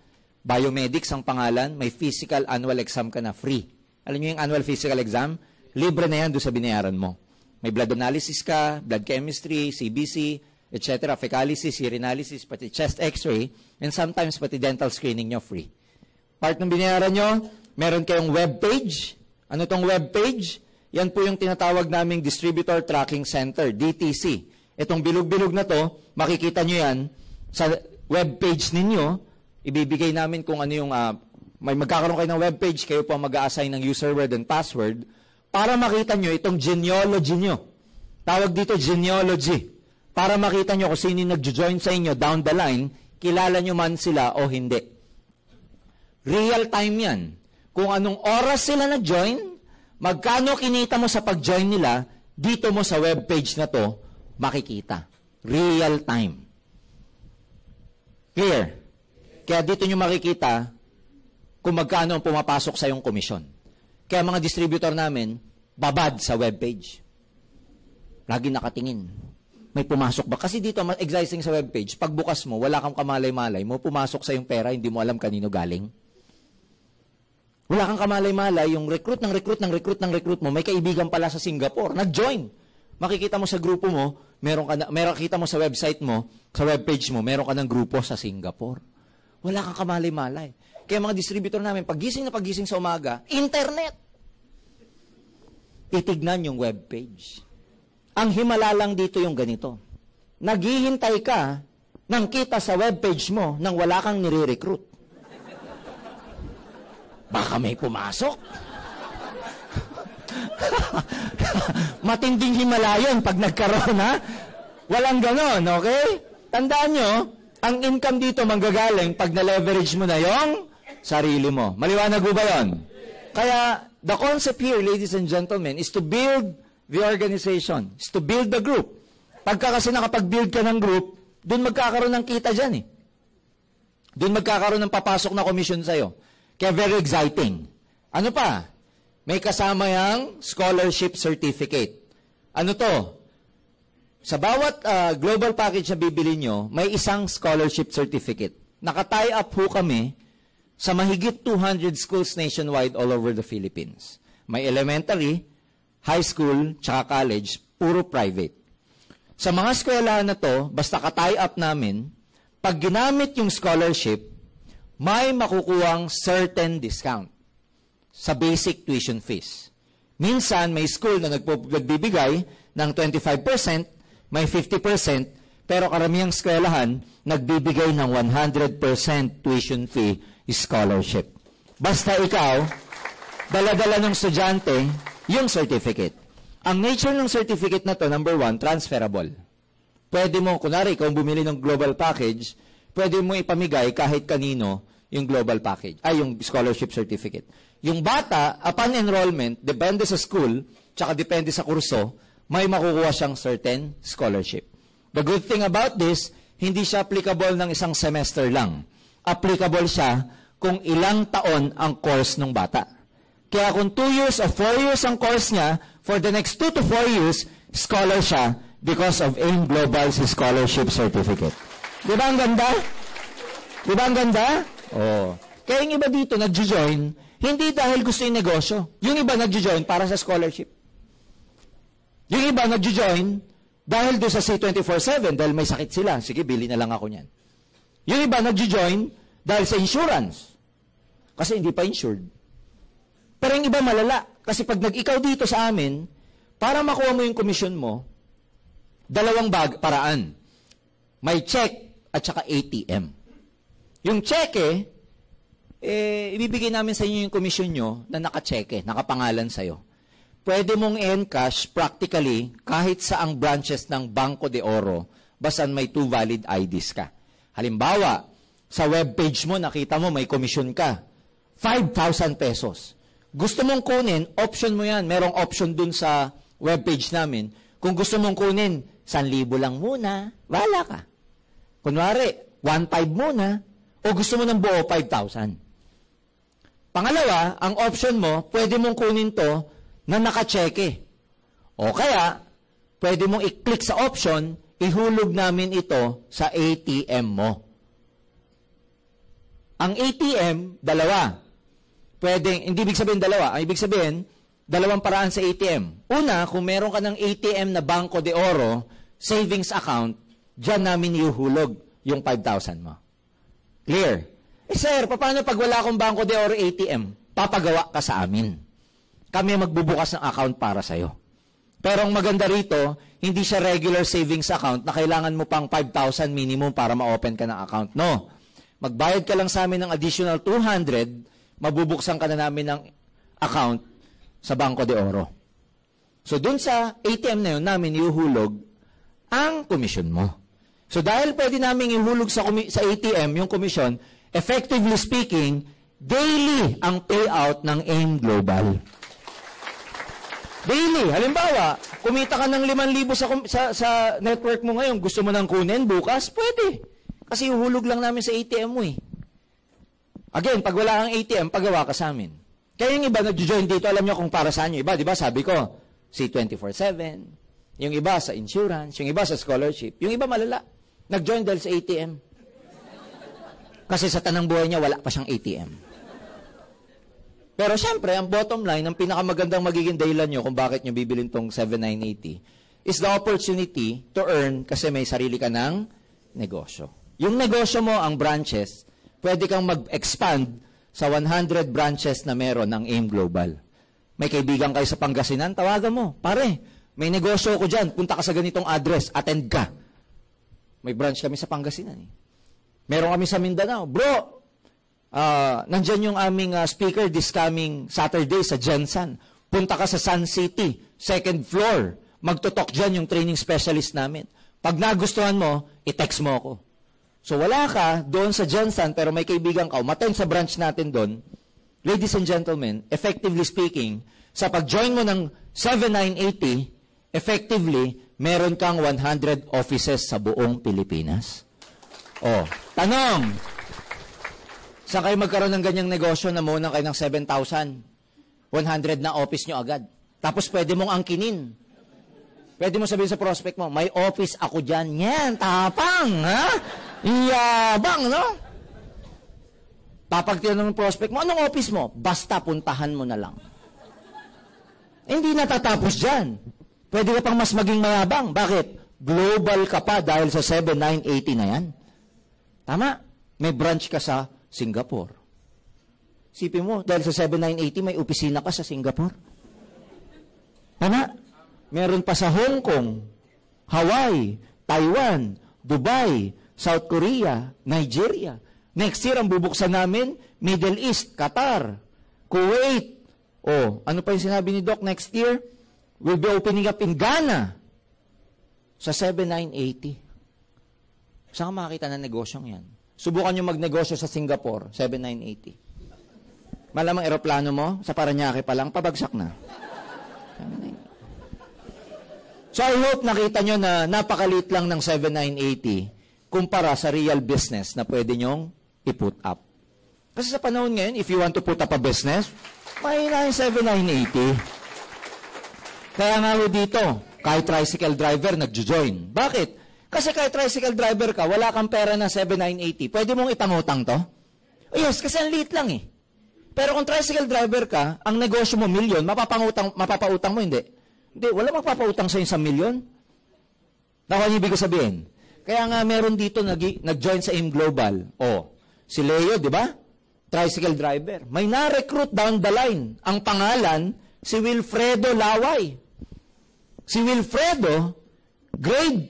Biomedics ang pangalan, may physical annual exam ka na free. Alam niyo yung annual physical exam? Libre na yan doon sa binayaran mo. May blood analysis ka, blood chemistry, CBC, etc., fecalysis, urinalysis, pati chest x-ray, and sometimes pati dental screening nyo free. Part ng binayaran nyo, meron kayong web page. Ano tong web page? Yan po yung tinatawag naming Distributor Tracking Center, DTC. Itong bilog-bilog na to, makikita nyo yan sa webpage ninyo. Ibibigay namin kung ano yung, may magkakaroon kayo ng webpage, kayo po mag-a-assign ng user word and password para makita nyo itong genealogy nyo. Tawag dito genealogy. Para makita nyo kung sino yung nag-join sa inyo down the line, kilala nyo man sila o hindi. Real time yan. Kung anong oras sila nag-join, magkano kinita mo sa pag-join nila, dito mo sa webpage na to, makikita. Real time. Clear? Kaya dito nyo makikita kung magkano ang pumapasok sa iyong komisyon. Kaya mga distributor namin, babad sa webpage. Lagi nakatingin. May pumasok ba? Kasi dito, exciting sa webpage, pagbukas mo, wala kang kamalay-malay, mo pumasok sa iyong pera, hindi mo alam kanino galing. Wala kang kamalay-malay, yung recruit mo, may kaibigan pala sa Singapore, nag-join. Makikita mo sa grupo mo, meron kita mo sa website mo, sa webpage mo, meron ka ng grupo sa Singapore. Wala kang kamalay-malay. Kaya mga distributor namin, pagising sa umaga, internet. Titignan yung webpage. Ang himala lang dito yung ganito. Naghihintay ka ng kita sa webpage mo nang wala kang nire-recruit. Baka may pumasok. Matinding himala yun pag nagkaroon, ha? Walang ganon, okay? Tandaan nyo, ang income dito manggagaling pag na-leverage mo na yung sarili mo. Maliwanag mo ba yun? Kaya, the concept here, ladies and gentlemen, is to build the organization, is to build the group. Pagka kasi nakapag-build ka ng group, doon magkakaroon ng kita dyan, eh. Doon magkakaroon ng papasok na commission sa'yo. Kaya very exciting. Ano pa? May kasama yung scholarship certificate. Ano to? Sa bawat global package na bibili nyo, may isang scholarship certificate. nakatie up ho kami sa mahigit 200 schools nationwide all over the Philippines. May elementary, high school, tsaka college, puro private. Sa mga eskwelahan na to, basta ka-tie up namin, pag ginamit yung scholarship, may makukuhang certain discount sa basic tuition fees. Minsan, may school na nagbibigay ng 25%, may 50%, pero karamihang eskwelahan, nagbibigay ng 100% tuition fee scholarship. Basta ikaw, dala-dala ng estudyante, yung certificate. Ang nature ng certificate na to, number 1, transferable. Pwede mo, kunwari, ikaw bumili ng global package, pwede mo ipamigay kahit kanino yung global package, yung scholarship certificate. Yung bata, upon enrollment, depende sa school, tsaka depende sa kurso, may makukuha siyang certain scholarship. The good thing about this, hindi siya applicable ng isang semester lang. Applicable siya kung ilang taon ang course ng bata. Kaya kung 2 years or 4 years ang course niya, for the next 2 to 4 years, scholar siya because of AIM Global's scholarship certificate. Di ba ang ganda? Di ba ang ganda? Oh. Kaya yung iba dito nag-join, hindi dahil gusto yung negosyo. Yung iba nag-join para sa scholarship. Yung iba nag-join dahil doon sa C24/7, dahil may sakit sila. Sige, bili na lang ako niyan. Yung iba nag-join dahil sa insurance. Kasi hindi pa insured. Pero yung iba malala. Kasi pag nag-ikaw dito sa amin, para makuha mo yung komisyon mo, dalawang paraan. May check at saka ATM. Yung cheque, ibibigay namin sa inyo yung komisyon nyo na naka-cheque, nakapangalan sa'yo. Pwede mong encash practically kahit sa ang branches ng Banco de Oro basta may 2 valid IDs ka. Halimbawa, sa webpage mo, nakita mo may komisyon ka. 5,000 pesos. Gusto mong kunin, option mo yan. Merong option dun sa webpage namin. Kung gusto mong kunin, 1,000 lang muna, wala ka. Kunwari, 1,500 muna, o gusto mo ng buo 5,000. Pangalawa, ang option mo, pwede mong kunin to na naka-cheque. O kaya, pwede mong i-click sa option, ihulog namin ito sa ATM mo. Ang ATM, dalawa. Pwedeng, hindi ibig sabihin dalawa. Ang ibig sabihin, dalawang paraan sa ATM. Una, kung meron ka ng ATM na Banco de Oro, savings account, dyan namin ihuhulog yung 5,000 mo. Clear? Sir, paano pag wala akong Banco de Oro ATM? Papagawa ka sa amin. Kami magbubukas ng account para sa'yo. Pero ang maganda rito, hindi siya regular savings account na kailangan mo pang 5,000 minimum para ma-open ka ng account. No. Magbayad ka lang sa amin ng additional 200, mabubuksan ka na namin ng account sa Banco de Oro. So, dun sa ATM na yun, namin iuhulog ang komisyon mo. So, dahil pwede namin ihulog sa ATM yung komisyon, effectively speaking, daily ang payout ng AIM Global. Daily. Halimbawa, kumita ka ng 5,000 sa network mo ngayon, gusto mo nang kunin bukas, pwede. Kasi uhulog lang namin sa ATM mo eh. Again, pag wala kang ATM, pagawa ka sa amin. Kaya yung iba nag-join dito, alam nyo kung para saan yung iba. Diba sabi ko, C24/7, yung iba sa insurance, yung iba sa scholarship, yung iba malala. Nag-join dahil sa ATM. Kasi sa tanang buhay niya, wala pa siyang ATM. Pero syempre, ang bottom line, ang pinakamagandang magiging dahilan nyo kung bakit nyo bibilin tong 7,980 is the opportunity to earn kasi may sarili ka ng negosyo. Yung negosyo mo, ang branches, pwede kang mag-expand sa 100 branches na meron ng AIM Global. May kaibigan kayo sa Pangasinan, tawagan mo. Pare, may negosyo ko dyan, punta ka sa ganitong address, attend ka. May branch kami sa Pangasinan. Eh. Meron kami sa Mindanao. Bro, nandyan yung aming speaker this coming Saturday sa Jensen. Punta ka sa Sun City, 2nd floor. Magtutok dyan yung training specialist namin. Pag nagustuhan mo, i-text mo ako. So wala ka doon sa Jensen, pero may kaibigan ka, umattend sa branch natin doon. Ladies and gentlemen, effectively speaking, sa pag-join mo ng 7,980, effectively, meron kang 100 offices sa buong Pilipinas. Oh, tanong! Saan kayo magkaroon ng ganyang negosyo na muna kayo ng 7,000? 100 na office nyo agad. Tapos pwede mong angkinin. Pwede mo sabihin sa prospect mo, may office ako dyan. Yan, tapang, ha? Iyabang, no? Papagtinanong ng prospect mo, anong office mo? Basta puntahan mo na lang. Hindi natatapos dyan. Pwede ka pang mas maging mayabang. Bakit? Global ka pa dahil sa 7980 na yan. Tama? May branch ka sa Singapore. Sipin mo, dahil sa 7980 may opisina ka sa Singapore. Tama? Meron pa sa Hong Kong, Hawaii, Taiwan, Dubai, South Korea, Nigeria. Next year, ang bubuksan namin, Middle East, Qatar, Kuwait. Ano pa yung sinabi ni Doc next year? We'll be opening up in Ghana sa 7980. Saan ka makakita ng negosyong yan? Subukan nyo magnegosyo sa Singapore, 7980. Malamang eroplano mo, sa Paranaque pa lang, pabagsak na. So I hope nakita nyo na napakaliit lang ng 7980 kumpara sa real business na pwede nyong i-put up. Kasi sa panahon ngayon, if you want to put up a business, mahina yung 7980. Kaya nga ho dito, kahit tricycle driver, nagjo-join. Bakit? Kasi kahit tricycle driver ka, wala kang pera na 7980. Pwede mong ipangutang to? Yes, kasi ang liit lang eh. Pero kung tricycle driver ka, ang negosyo mo milyon, mapapautang mo, hindi. Hindi, wala magpapautang sa 1 milyon. Nakuha niyo ibig sabihin? Kaya nga meron dito nag-join sa AIM Global. Si Leo, di ba? Tricycle driver. May na-recruit down the line. Ang pangalan, si Wilfredo Laway. Si Wilfredo, grade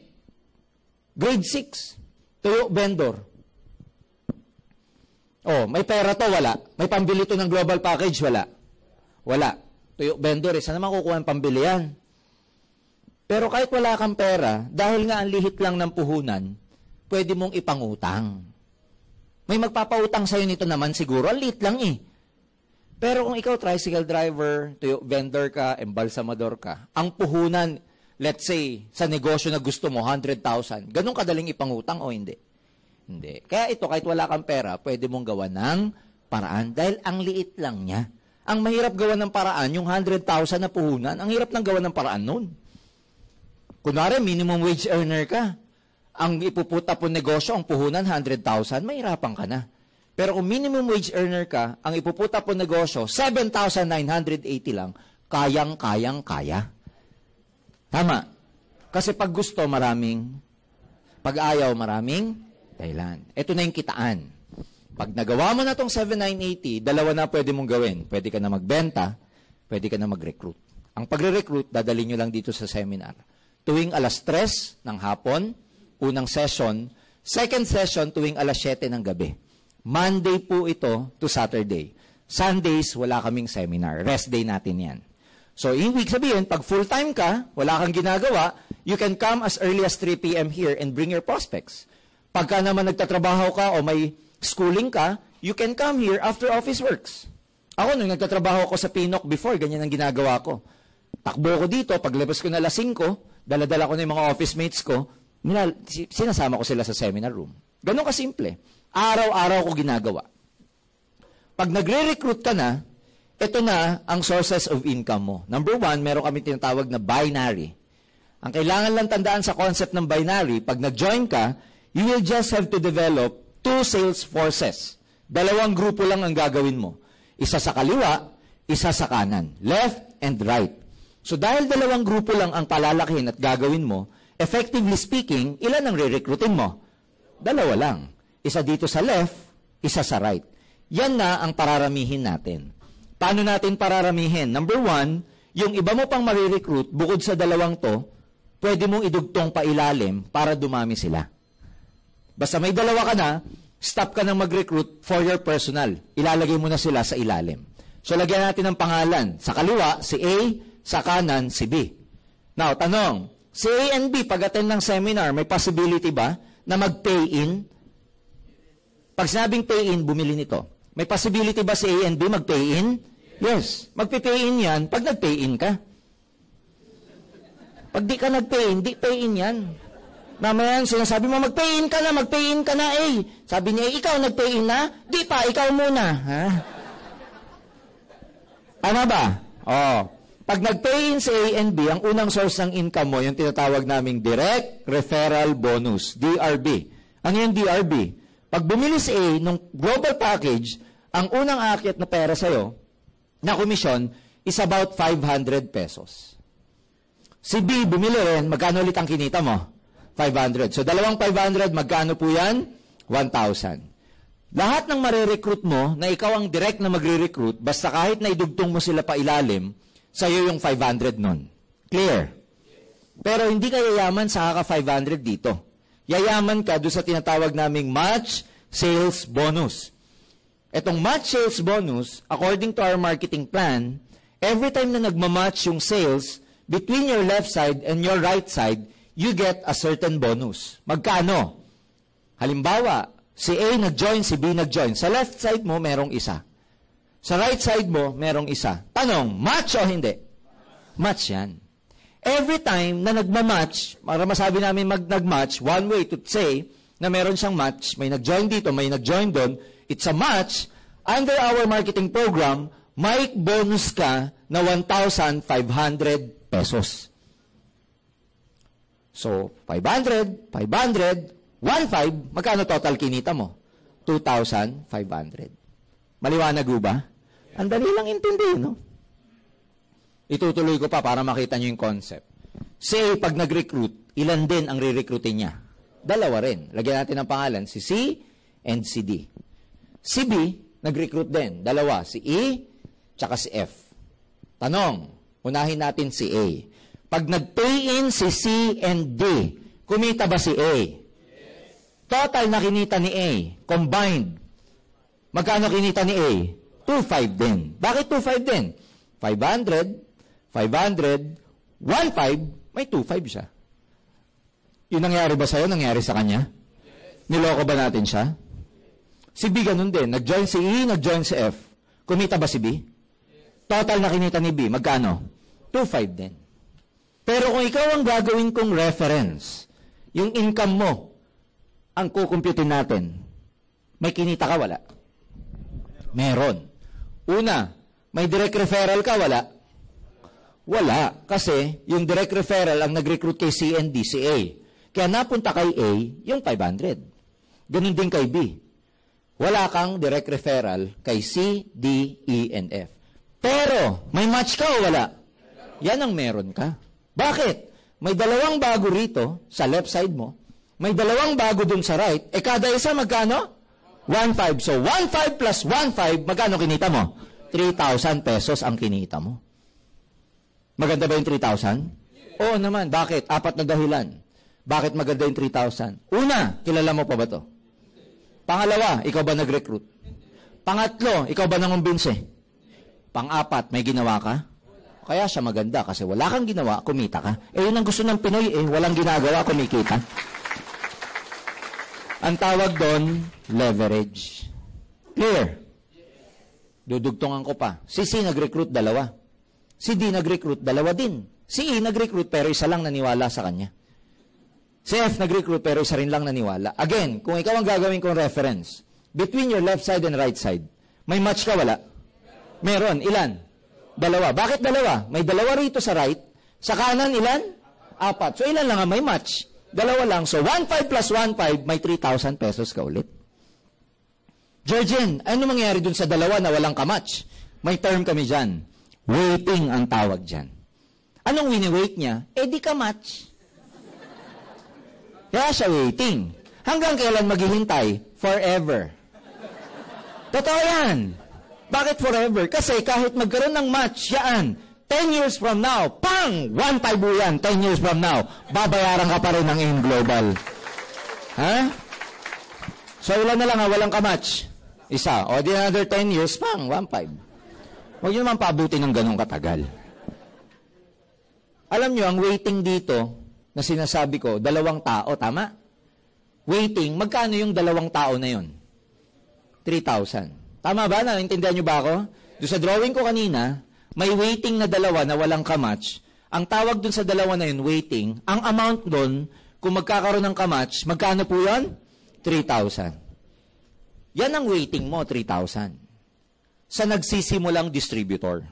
6. Tuyo vendor. May pera to, wala. May pambili to ng global package, wala. Wala. Tuyo vendor, saan naman kukuha ng pambili yan? Pero kahit wala kang pera, dahil nga ang lihit lang ng puhunan, pwede mong ipangutang. May magpapautang sa'yo nito naman siguro, ang liit lang eh. Pero kung ikaw tricycle driver, tuyo vendor ka, embalsamador ka, ang puhunan, let's say, sa negosyo na gusto mo, 100,000, ganun kadaling ipangutang o hindi? Hindi. Kaya ito, kahit wala kang pera, pwede mong gawa ng paraan dahil ang liit lang niya. Ang mahirap gawa ng paraan, yung 100,000 na puhunan, ang hirap ng gawa ng paraan nun. Kunwari, minimum wage earner ka. Ang ipuputa po negosyo, ang puhunan, 100,000, mahirapan ka na. Pero kung minimum wage earner ka, ang ipuputa po negosyo, 7,980 lang, kaya. Tama. Kasi pag gusto, maraming. Pag ayaw, maraming dahilan. Ito na yung kitaan. Pag nagawa mo na itong 7,980, dalawa na pwede mong gawin. Pwede ka na magbenta, pwede ka na mag-recruit. Ang pagre-recruit, dadalhin nyo lang dito sa seminar. Tuwing alas 3 ng hapon, unang session. Second session, tuwing alas 7 ng gabi. Monday po ito to Saturday. Sundays, wala kaming seminar. Rest day natin yan. So, ibig sabihin, pag full-time ka, wala kang ginagawa, you can come as early as 3 p.m. here and bring your prospects. Pagka naman nagtatrabaho ka o may schooling ka, you can come here after office works. Ako, nung nagtatrabaho ako sa Pinok before, ganyan ang ginagawa ko. Takbo ko dito, paglabas ko na alas 5, dala-dala ko na yung mga office mates ko, sinasama ko sila sa seminar room. Ganun kasimple. Araw-araw ko ginagawa. Pag nagre-recruit ka na, ito na ang sources of income mo. Number 1, meron kami tinatawag na binary. Ang kailangan lang tandaan sa concept ng binary, pag nag-join ka, you will just have to develop 2 sales forces. 2 grupo lang ang gagawin mo. Isa sa kaliwa, isa sa kanan. Left and right. So dahil 2 grupo lang ang palalakihin at gagawin mo, effectively speaking, ilan ang re-recruitin mo? 2 lang. Isa dito sa left, isa sa right. Yan na ang pararamihin natin. Paano natin pararamihin? Number 1, yung iba mo pang marirecruit, bukod sa 2 to, pwede mong idugtong pa ilalim para dumami sila. Basta may 2 ka na, stop ka ng mag-recruit for your personal. Ilalagay mo na sila sa ilalim. So lagyan natin ng pangalan. Sa kaliwa, si A, sa kanan, si B. Now, tanong, si A and B, pag-attend ng seminar, may possibility ba na mag-pay in? Pag sinabing pay in, bumili nito. May possibility ba si A and B mag-pay in? Yes. Magpipay in yan pag nag-pay in ka. Pag di ka nag-pay in, di pay in yan. Mamaya sinasabi mo, mag-pay in ka na, A. Sabi niya, ikaw nag-pay in na? Di pa, ikaw muna. Ha? Tama ba? Pag nag-pay in si A and B, ang unang source ng income mo, yung tinatawag naming Direct Referral Bonus, DRB. Ano yung DRB? Pag bumili si A ng global package, ang unang aakyat na pera sa'yo, na komisyon, is about 500 pesos. Si B, bumili rin, magkano ulit ang kinita mo? 500. So, dalawang 500, magkano po yan? 1,000. Lahat ng marirecruit mo, na ikaw ang direct na magre-recruit, basta kahit na idugtong mo sila pa ilalim, sa'yo yung 500 nun. Clear? Pero hindi ka yayaman sa kaka 500 dito. Yayaman ka doon sa tinatawag naming match sales bonus. Etong match sales bonus, according to our marketing plan, every time na nagmamatch yung sales between your left side and your right side, you get a certain bonus. Magkano? Halimbawa, si A nag-join, si B nag-join. Sa left side mo, merong isa. Sa right side mo, merong isa. Tanong, match o hindi? Match yan. Every time na nagmamatch, para masabi namin nag-match, one way to say na meron siyang match, may nag-join dito, may nag-join doon, it's a match, under our marketing program, may bonus ka na 1,500 pesos. So, 500, 1,500, magkano total kinita mo? 2,500. Maliwanag ba? Ang dali lang intindihin, no? Itutuloy ko pa para makita nyo yung concept. Say, pag nag-recruit, ilan din ang re-recruitin niya? Dalawa rin. Lagyan natin ang pangalan, si C and si D. Si B, nag-recruit din. Dalawa, si E, tsaka si F. Tanong, unahin natin si A. Pag nag-pay in si C and D, kumita ba si A? Yes. Total na kinita ni A, combined. Magkano kinita ni A? 2,500 din. Bakit 2,500 din? 500, 1,500, may 2,500 siya. Yung nangyari ba sa'yo? Nangyari sa kanya? Yes. Niloko ba natin siya? Si B ganun din. Nag-join si E, nag-join si F. Kumita ba si B? Yes. Total na kinita ni B, magkano? 2,500 din. Pero kung ikaw ang gagawin kong reference, yung income mo, ang kukumputin natin, may kinita ka, wala? Meron. Una, may direct referral ka, wala? Wala. Kasi yung direct referral ang nag-recruit kay C and D, si A. Kaya napunta kay A, yung 500. Ganun din kay B. Wala kang direct referral kay C, D, E, and F. Pero, may match ka o wala? Yan ang meron ka. Bakit? May dalawang bago rito, sa left side mo. May dalawang bago dun sa right. E kada isa magkano? 1,500. So, 1,500 plus 1,500, magkano kinita mo? 3,000 pesos ang kinita mo. Maganda ba yung 3,000? Oo naman. Bakit? Apat na dahilan. Bakit maganda yung 3,000? Una, kilala mo pa ba to? Pangalawa, ikaw ba nag-recruit? Pangatlo, ikaw ba nangumbinse? Pang-apat, may ginawa ka? Kaya siya maganda kasi wala kang ginawa, kumita ka. Eh, yun ang gusto ng Pinoy, walang ginagawa, kumikita. Ang tawag doon, leverage. Clear? Dudugtungan ko pa. Si C nag-recruit, dalawa. Si D nag-recruit, dalawa din. Si E nag-recruit, pero isa lang naniwala sa kanya. Si F nag-recruit, pero isa rin lang naniwala. Again, kung ikaw ang gagawin kong reference, between your left side and right side, may match ka, wala? Meron. Ilan? Dalawa. Bakit dalawa? May dalawa rito sa right. Sa kanan, ilan? Apat. So, ilan lang ang may match? Dalawa lang. So, 1,500 plus 1,500, may 3,000 pesos ka ulit. Georgian, ano mangyayari dun sa dalawa na walang kamatch? May term kami dyan. Waiting ang tawag dyan. Anong wini-wait niya? Eh, di kamatch. Kaya siya waiting. Hanggang kailan maghihintay? Forever. Totoo yan. Bakit forever? Kasi kahit magkaroon ng match, yan, 10 years from now, pang! 1,500 yan, 10 years from now, babayaran ka pa rin ng AIM Global. Ha? So, ilan na lang ha, walang kamatch. Isa. O, di another 10 years, pang, 1,500. Huwag nyo naman paabutin ng ganong katagal. Alam nyo, ang waiting dito, na sinasabi ko, 2 tao, tama? Waiting, magkano yung 2 tao na yon? 3,000. Tama ba? Naintindihan nyo ba ako? Doon sa drawing ko kanina, may waiting na 2 na walang kamatch. Ang tawag doon sa 2 na yun, waiting, ang amount doon, kung magkakaroon ng kamatch, magkano po yun? 3,000. Yan ang waiting mo, 3,000. Sa nagsisimulang distributor.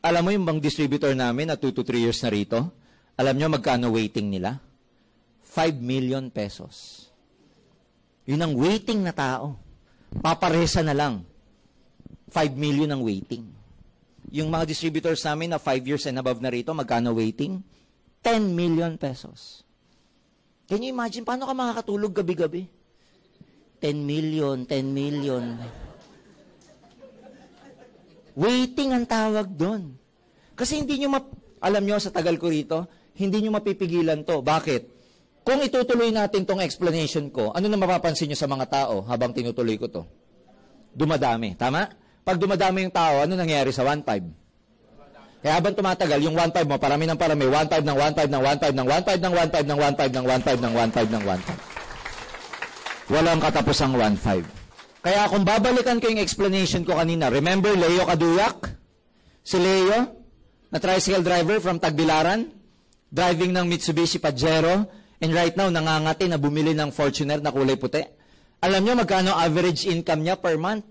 Alam mo yung bang distributor namin na 2 to 3 years na rito? Alam nyo magkano waiting nila? 5 million pesos. Yun ang waiting na tao. Paparesa na lang. 5 million ang waiting. Yung mga distributors namin na 5 years and above na rito, magkano waiting? 10 million pesos. Can you imagine, paano ka makakatulog gabi-gabi? 10 million, 10 million. Waiting ang tawag doon. Kasi hindi nyo, alam nyo, sa tagal ko rito, hindi nyo mapipigilan to. Bakit? Kung itutuloy natin tong explanation ko, ano na mapapansin nyo sa mga tao habang tinutuloy ko to? Dumadami. Tama? Pag dumadami yung tao, ano nangyayari sa 1.5? Kaya habang tumatagal, yung 1.5 mo, parami ng parami, 1.5 ng 1.5 ng 1.5 ng 1.5 ng 1.5 ng 1.5 ng 1.5 ng 1.5 ng 1.5. Walang katapusang 1.5. Kaya kung babalikan ko yung explanation ko kanina, remember Leo Kaduyak? Si Leo, na tricycle driver from Tagbilaran, driving ng Mitsubishi Pajero, and right now, nangangati na bumili ng Fortuner na kulay puti. Alam nyo magkano average income niya per month?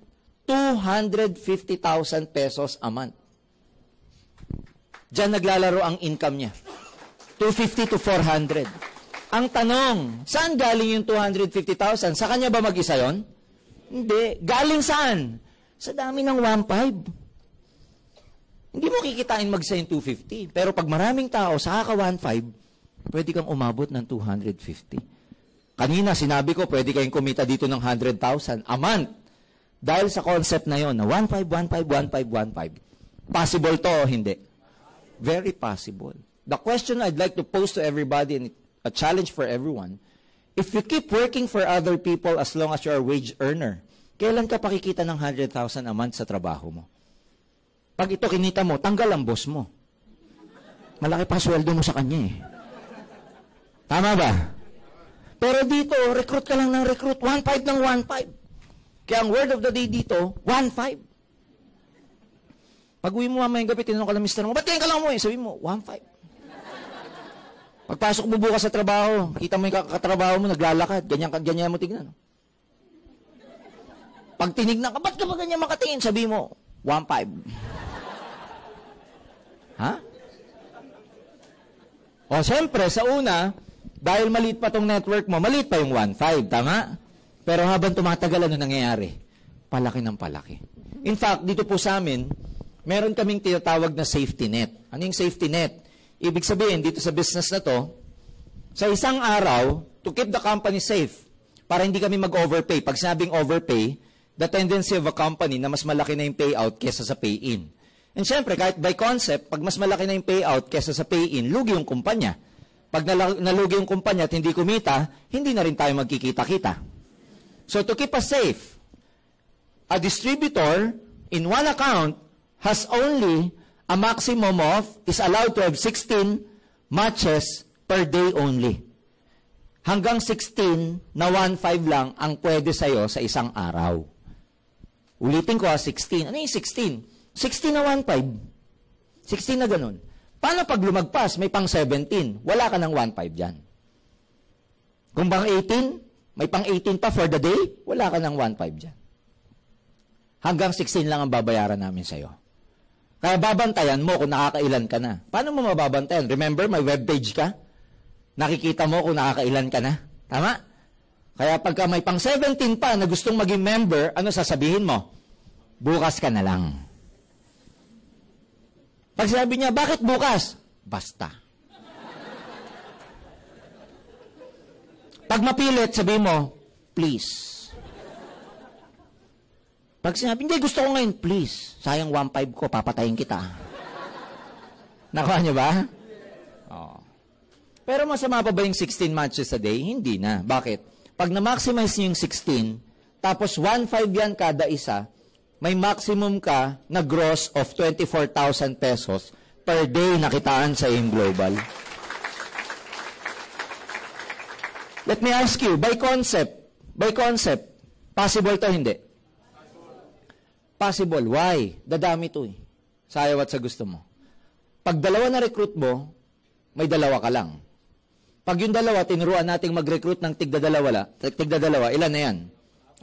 250,000 pesos a month. Diyan naglalaro ang income niya. 250 to 400. Ang tanong, saan galing yung 250,000? Sa kanya ba mag-isa yun? Hindi. Galing saan? Sa dami ng 1.5. Hindi mo kikitain mag-isa yung 250. Pero pag maraming tao, sa kaka 1.5, pwede kang umabot ng 250. Kanina, sinabi ko, pwede kayong kumita dito ng 100,000 a month. Dahil sa concept na yon na 1.5, 1.5, 1.5, 1.5. Possible to o hindi? Very possible. The question I'd like to pose to everybody, and a challenge for everyone, if you keep working for other people as long as you're a wage earner, kailan ka pakikita ng 100,000 a month sa trabaho mo? Pag ito kinita mo, tanggal ang boss mo. Malaki pa sweldo mo sa kanya eh. Tama ba? Pero dito, recruit ka lang ng recruit, 1.5 ng 1.5. Kaya ang word of the day dito, 1.5. Pag uwi mo mamayang gabi, tinanong ka lang mister mo, ba't ganyan ka lang mo eh? Sabi mo, 1.5. Pagpasok mo bukas sa trabaho, kita mo yung katrabaho mo, naglalakad, ganyan mo tignan. Pag tinignan ka, ba't ka ba ganyan makatingin? Sabi mo, 1.5. Ha? O, siyempre, sa una, dahil maliit pa tong network mo, maliit pa yung 1.5, tama? Pero habang tumatagal, ano nangyayari? Palaki ng palaki. In fact, dito po sa amin, meron kaming tinatawag na safety net. Ano yung safety net? Ibig sabihin, dito sa business na to, sa isang araw, to keep the company safe, para hindi kami mag-overpay. Pag sinabing overpay, the tendency of a company na mas malaki na yung payout kesa sa pay-in. And syempre, kahit by concept, pag mas malaki na yung payout kesa sa pay-in, lugi yung kumpanya. Pag nalugi yung kumpanya at hindi kumita, hindi na rin tayo magkikita-kita. So to keep us safe, a distributor in one account has only a maximum of, is allowed to have 16 matches per day only. Hanggang 16 na 1.5 lang ang pwede sa'yo sa isang araw. Ulitin ko 16. Ano yung 16? 16 na 1.5. 16 na ganun. Paano pag lumagpas, may pang 17? Wala ka ng 1.5 dyan. Kung pang 18, may pang 18 pa for the day, wala ka ng 1.5 dyan. Hanggang 16 lang ang babayaran namin sa'yo. Kaya babantayan mo kung nakakailan ka na. Paano mo mababantayan? Remember, may webpage ka? Nakikita mo kung nakakailan ka na. Tama? Kaya pagka may pang 17 pa na gustong maging member, ano sasabihin mo? Bukas ka na lang. Pag sabi niya, bakit bukas? Basta. Pag mapilit, sabi mo, please. Pag sinabi, hindi, gusto ko ngayon, please. Sayang 1.5 ko, papatayin kita. Nakuha niyo ba? Oh. Pero masama pa ba yung 16 matches a day? Hindi na. Bakit? Pag na-maximize niyo yung 16, tapos 1.5 yan kada isa, may maximum ka na gross of 24,000 pesos per day na kitaan sa iyong global. Let me ask you, by concept, possible to hindi? Possible. Why? Dadami to eh. Sayaw at sa gusto mo. Pag dalawa na recruit mo, may dalawa ka lang. Pag yung dalawa, tinuruan nating mag-recruit ng tigda-dalawa, ilan na yan?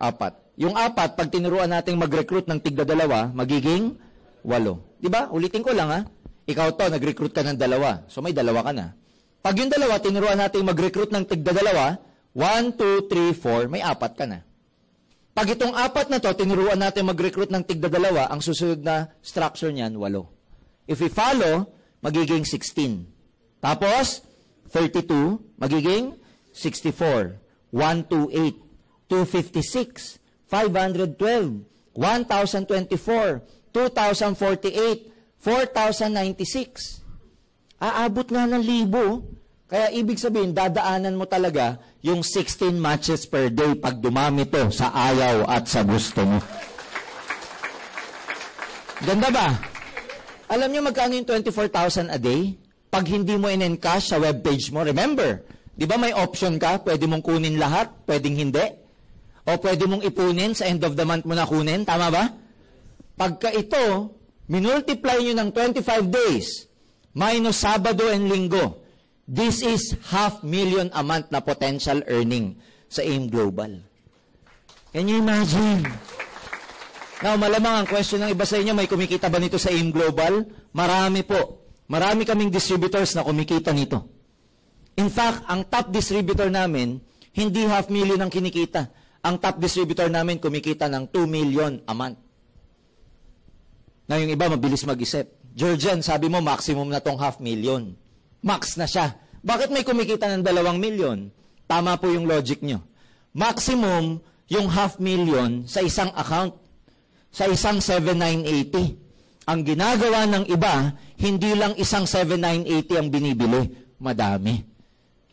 4. Yung 4, pag tinuruan nating mag-recruit ng tigda-dalawa, magiging 8. Diba? Ulitin ko lang ha. Ikaw to, nag-recruit ka ng 2. So may 2 ka na. Pag yung 2, tinuruan nating mag-recruit ng tigda-dalawa, 1, 2, 3, 4, may 4 ka na. Pag itong 4 na to, tinuruan natin mag-recruit ng tigda-2, ang susunod na structure niyan, 8. If we follow, magiging 16. Tapos, 32, magiging 64. 128, 256, 512, 1,024, 2,048, 4,096. Aabot nga ng 1,000. Kaya ibig sabihin, dadaanan mo talaga yung 16 matches per day pag dumami to sa ayaw at sa gusto mo. Ganda ba? Alam niyo magkano yung 24,000 a day? Pag hindi mo in-encash sa webpage mo, remember, di ba may option ka? Pwede mong kunin lahat, pwedeng hindi. O pwede mong ipunin sa end of the month mo na kunin, tama ba? Pagka ito, minultiply nyo ng 25 days, minus Sabado and Linggo, this is 500,000 a month na potential earning sa AIM Global. Can you imagine? Now, malamang ang question ng iba sa inyo, may kumikita ba nito sa AIM Global? Marami po. Marami kaming distributors na kumikita nito. In fact, ang top distributor namin, hindi 500,000 ang kinikita. Ang top distributor namin kumikita ng 2 million a month. Na yung iba, mabilis mag-isip. Georgian, sabi mo, maximum na tong 500,000. Max na siya. Bakit may kumikita ng 2 million? Tama po yung logic nyo. Maximum yung 500,000 sa isang account. Sa isang 7980. Ang ginagawa ng iba, hindi lang isang 7980 ang binibili. Madami.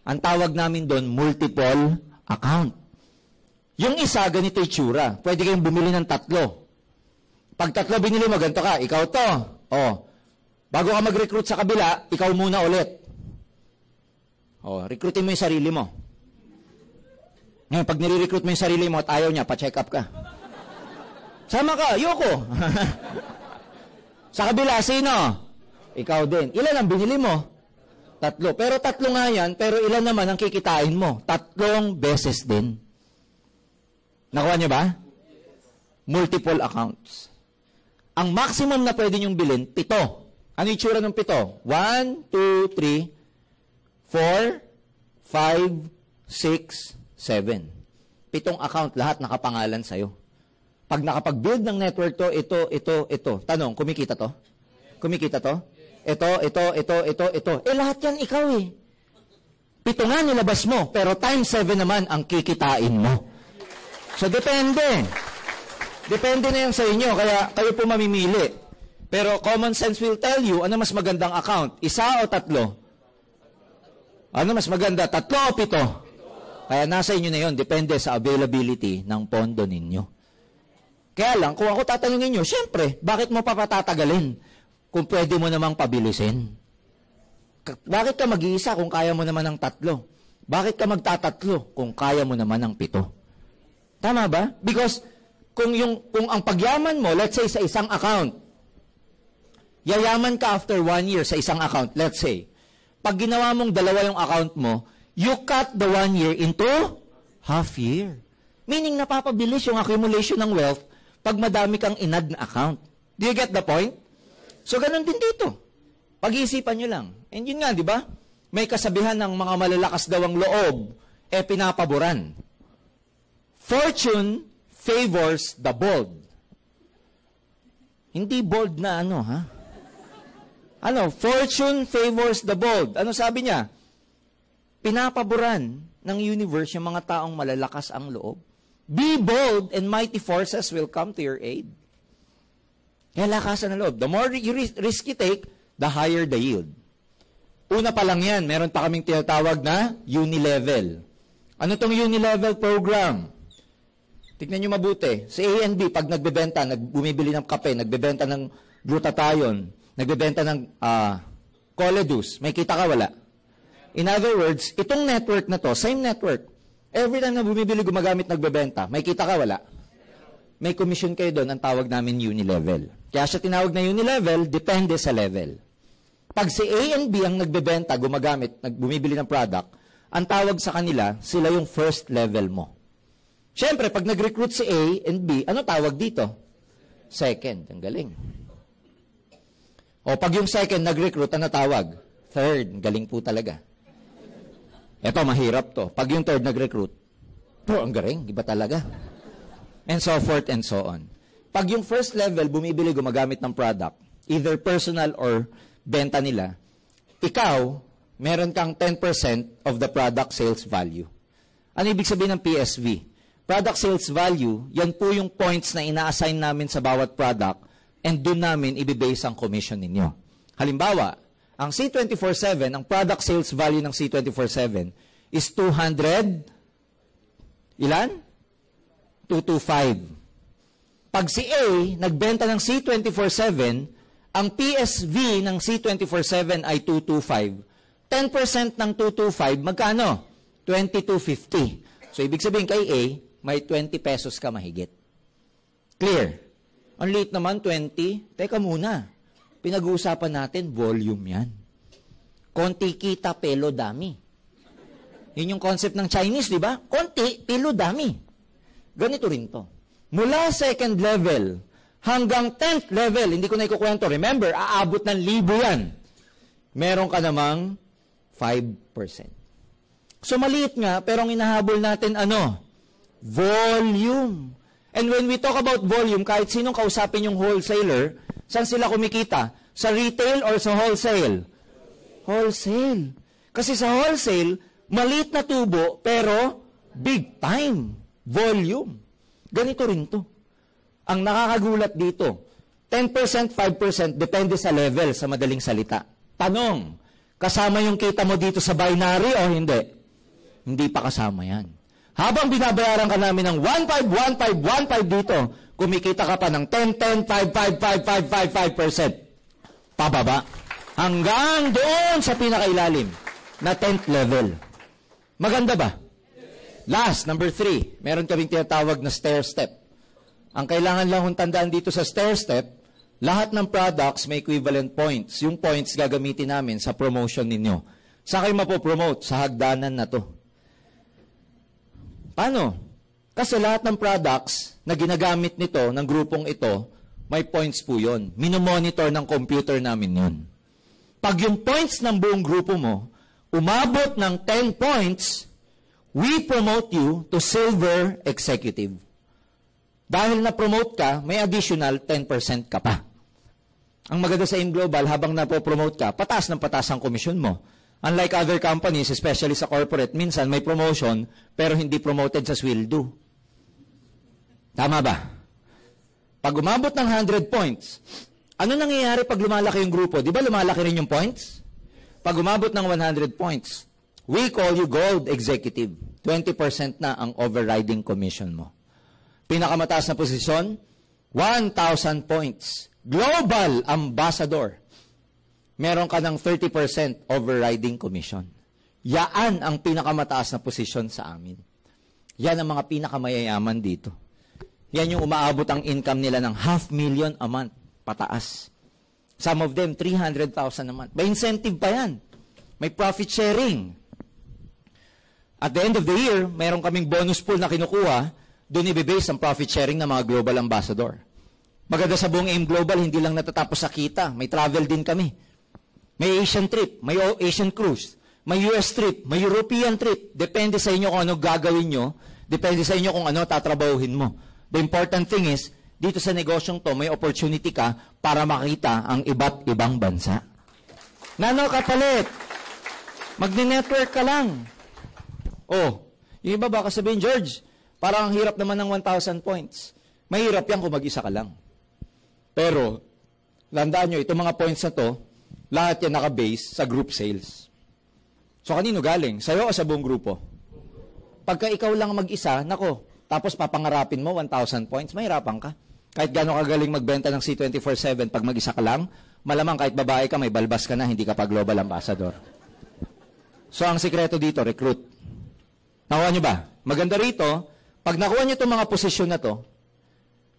Ang tawag namin doon, multiple account. Yung isa, ganito itsura. Pwede kayong bumili ng 3. Pag 3 binili mo, ganito ka, ikaw to. O, bago ka mag-recruit sa kabila, ikaw muna ulit. O, recruitin mo yung sarili mo. Ngayon, pag nire-recruit mo yung sarili mo at ayaw niya, pa-check up ka. Sama ka, ayoko. Sa kabila, sino? Ikaw din. Ilan ang binili mo? 3. Pero 3 nga yan, pero ilan naman ang kikitain mo? 3 beses din. Nakuha niyo ba? Multiple accounts. Ang maximum na pwede niyong bilhin, 7. Ano yung tsura ng 7? 1, 2, 3, 4, 5, 6, 7. 7 account, lahat nakapangalan sa'yo. Pag nakapag-build ng network to, ito. Tanong, kumikita to? Kumikita to? Ito. Lahat yan ikaw eh. 7 nga nilabas mo, pero times 7 naman ang kikitain mo. So, depende. Depende na yan sa inyo, kaya kayo po mamimili. Pero common sense will tell you, ano mas magandang account? 1 o 3? Ano mas maganda? 3 o 7? Kaya nasa inyo na yun, depende sa availability ng pondo ninyo. Kaya lang, kung ako tatanungin nyo, syempre, bakit mo pa patatagalin kung pwede mo namang pabilisin? Bakit ka mag-iisa kung kaya mo naman ng 3? Bakit ka magtatatlo kung kaya mo naman ng 7? Tama ba? Because kung ang pagyaman mo, let's say sa isang account, yayaman ka after 1 year sa isang account, let's say, pag ginawa mong 2 yung account mo, you cut the 1 year into half year. Meaning napapabilis yung accumulation ng wealth pag madami kang inad na account. Do you get the point? So, ganun din dito. Pag-iisipan nyo lang. And yun nga, di ba? May kasabihan ng mga malalakas daw ang loob, pinapaboran. Fortune favors the bold. Hindi bold na ha? Fortune favors the bold. Ano sabi niya? Pinapaboran ng universe yung mga taong malalakas ang loob. Be bold and mighty forces will come to your aid. Kaya lakasan ng loob. The more risk you take, the higher the yield. Una pa lang yan, meron pa kaming tinatawag na Unilevel. Ano tong Unilevel program? Tignan nyo mabuti. Si A&B, pag nagbebenta, bumibili ng kape, nagbebenta ng glutathione, nagbebenta ng Coledus, may kita ka wala? In other words, itong network na to, same network. Every time na bumibili, gumagamit, nagbebenta, may kita ka wala? May commission kayo doon, ang tawag namin Unilevel. Kaya siya tinawag na Unilevel, depende sa level. Pag si A and B ang nagbebenta, gumagamit, bumibili ng product, ang tawag sa kanila, sila yung first level mo. Siyempre, pag nag-recruit si A and B, ano tawag dito? Second. Ang galing. O pag yung second nag-recruit, ano tawag? Third. Ang galing po talaga. Ito, mahirap to. Pag yung third nag-recruit, ang galing. Iba talaga. and so forth and so on. Pag yung first level, bumibili, gumagamit ng product, either personal or benta nila, ikaw, meron kang 10% of the product sales value. Ano ibig sabihin ng PSV? Product sales value, yan po yung points na ina-assign namin sa bawat product and doon namin ibibase ang commission ninyo. Halimbawa, ang C24/7, ang product sales value ng C24/7 is 200, ilan? 225. Pag si A nagbenta ng C24/7, ang PSV ng C24/7 ay 225. 10% ng 225, magkano? 2250. So, ibig sabihin kay A, may 20 pesos ka mahigit. Clear? Ang liit naman, 20. Teka muna. Pinag-uusapan natin, volume yan. Konti kita, pelo dami. Yun yung concept ng Chinese, di ba? Konti, pelo dami. Ganito rin to. Mula second level hanggang 10th level, hindi ko na ikukwento. Remember, aabot ng 1,000 yan. Meron ka namang 5%. So, maliit nga, pero ang inahabol natin, ano? Volume. And when we talk about volume, kahit sinong kausapin yung wholesaler, saan sila kumikita? Sa retail or sa wholesale? Wholesale. Kasi sa wholesale, maliit na tubo, pero big time. Volume. Ganito rin to. Ang nakakagulat dito, 10%, 5%, depende sa level, sa madaling salita. Tanong, kasama yung kita mo dito sa binary o hindi? Hindi pa kasama yan. Habang binabayaran ka namin ng 1.5, 1.5, 1.5 dito, kumikita ka pa ng 10, 10, 5, 5, 5, 5, 5, 5%. Pababa. Hanggang doon sa pinakailalim na 10th level. Maganda ba? Last, number 3, meron kaming tinatawag na stair step. Ang kailangan lang tandaan dito sa stair step, lahat ng products may equivalent points. Yung points gagamitin namin sa promotion ninyo. Saan kayo mapopromote? Sa hagdanan na to. Paano? Kasi lahat ng products na ginagamit nito, ng grupong ito, may points po yun. Minomonitor ng computer namin yun. Pag yung points ng buong grupo mo, umabot ng 10 points, we promote you to silver executive. Dahil na-promote ka, may additional 10% ka pa. Ang maganda sa InGlobal, habang napopromote ka, patas ng patas ang komisyon mo. Unlike other companies, especially sa corporate, minsan may promotion, pero hindi promoted sa sweldo. Tama ba? Pag umabot ng 100 points, ano nangyayari pag lumalaki yung grupo? Di ba lumalaki rin yung points? Pag umabot ng 100 points, we call you gold executive. 20% na ang overriding commission mo. Pinakamataas na posisyon, 1,000 points. Global ambassador. Meron ka ng 30% overriding commission. Yaan ang pinakamataas na posisyon sa amin. Yan ang mga pinakamayayaman dito. Yan yung umaabot ang income nila ng 500,000 a month, pataas. Some of them, 300,000 a month. May incentive pa yan. May profit sharing. At the end of the year, meron kaming bonus pool na kinukuha, doon i-base ang profit sharing ng mga global ambassador. Maganda sa buong AIM Global, hindi lang natatapos sa kita. May travel din kami. May Asian trip, may Asian cruise, may US trip, may European trip. Depende sa inyo kung ano gagawin nyo. Depende sa inyo kung ano tatrabahuhin mo. The important thing is, dito sa negosyong to, may opportunity ka para makita ang iba't ibang bansa. Nano kapalit? Magne-network ka lang. Oh, yung iba baka sabihin, George, parang ang hirap naman ng 1,000 points. Mahirap yan kung mag-isa ka lang. Pero, landaan nyo, itong mga points na to, lahat yan naka-base sa group sales. So, kanino galing? Sa'yo o sa buong grupo? Pagka ikaw lang mag-isa, nako, tapos papangarapin mo 1,000 points, mahirapan ka. Kahit gano'ng kagaling magbenta ng C24/7 pag mag-isa ka lang, malamang kahit babae ka, may balbas ka na, hindi ka pa global ambassador. So, ang sikreto dito, recruit. Nakuha nyo ba? Maganda rito, pag nakuha nyo itong mga posisyon na to,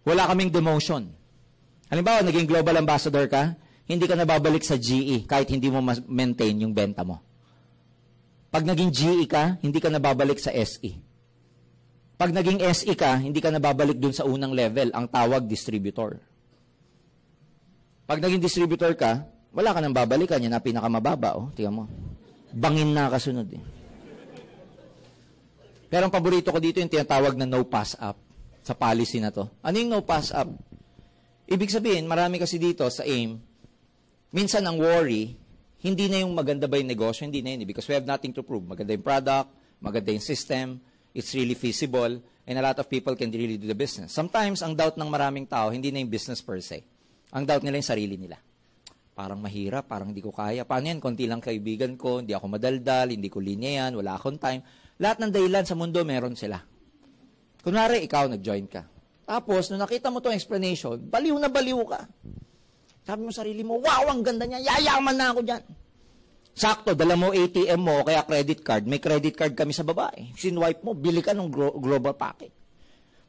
wala kaming demotion. Halimbawa, naging global ambassador ka, hindi ka nababalik sa GE kahit hindi mo maintain yung benta mo. Pag naging GE ka, hindi ka nababalik sa SE. Pag naging SE ka, hindi ka nababalik dun sa unang level, ang tawag distributor. Pag naging distributor ka, wala ka nang babalikan, yan na pinakamababa. Oh, tingnan mo. Bangin na kasunod. Eh. Pero ang paborito ko dito yung tinatawag na no pass up. sa policy na to. Ano yung no pass up? Ibig sabihin, marami kasi dito sa AIM, minsan ang worry, hindi na yung maganda ba yung negosyo, hindi na yun. Because we have nothing to prove. Maganda yung product, maganda yung system, it's really feasible, and a lot of people can really do the business. Sometimes, ang doubt ng maraming tao, hindi na yung business per se. Ang doubt nila yung sarili nila. Parang mahirap, parang hindi ko kaya. Paano yan? Konti lang kaibigan ko, hindi ako madaldal, hindi ko linya yan, wala akong time. Lahat ng dahilan sa mundo, meron sila. Kunwari, ikaw nag-join ka. Tapos, nung nakita mo itong explanation, baliw na baliw ka. Sabi mo sarili mo, wow, ang ganda niya, yayaman na ako dyan. Sakto, dala mo ATM mo, kaya credit card. May credit card kami sa babae. Sinwipe mo, bili ka ng global package.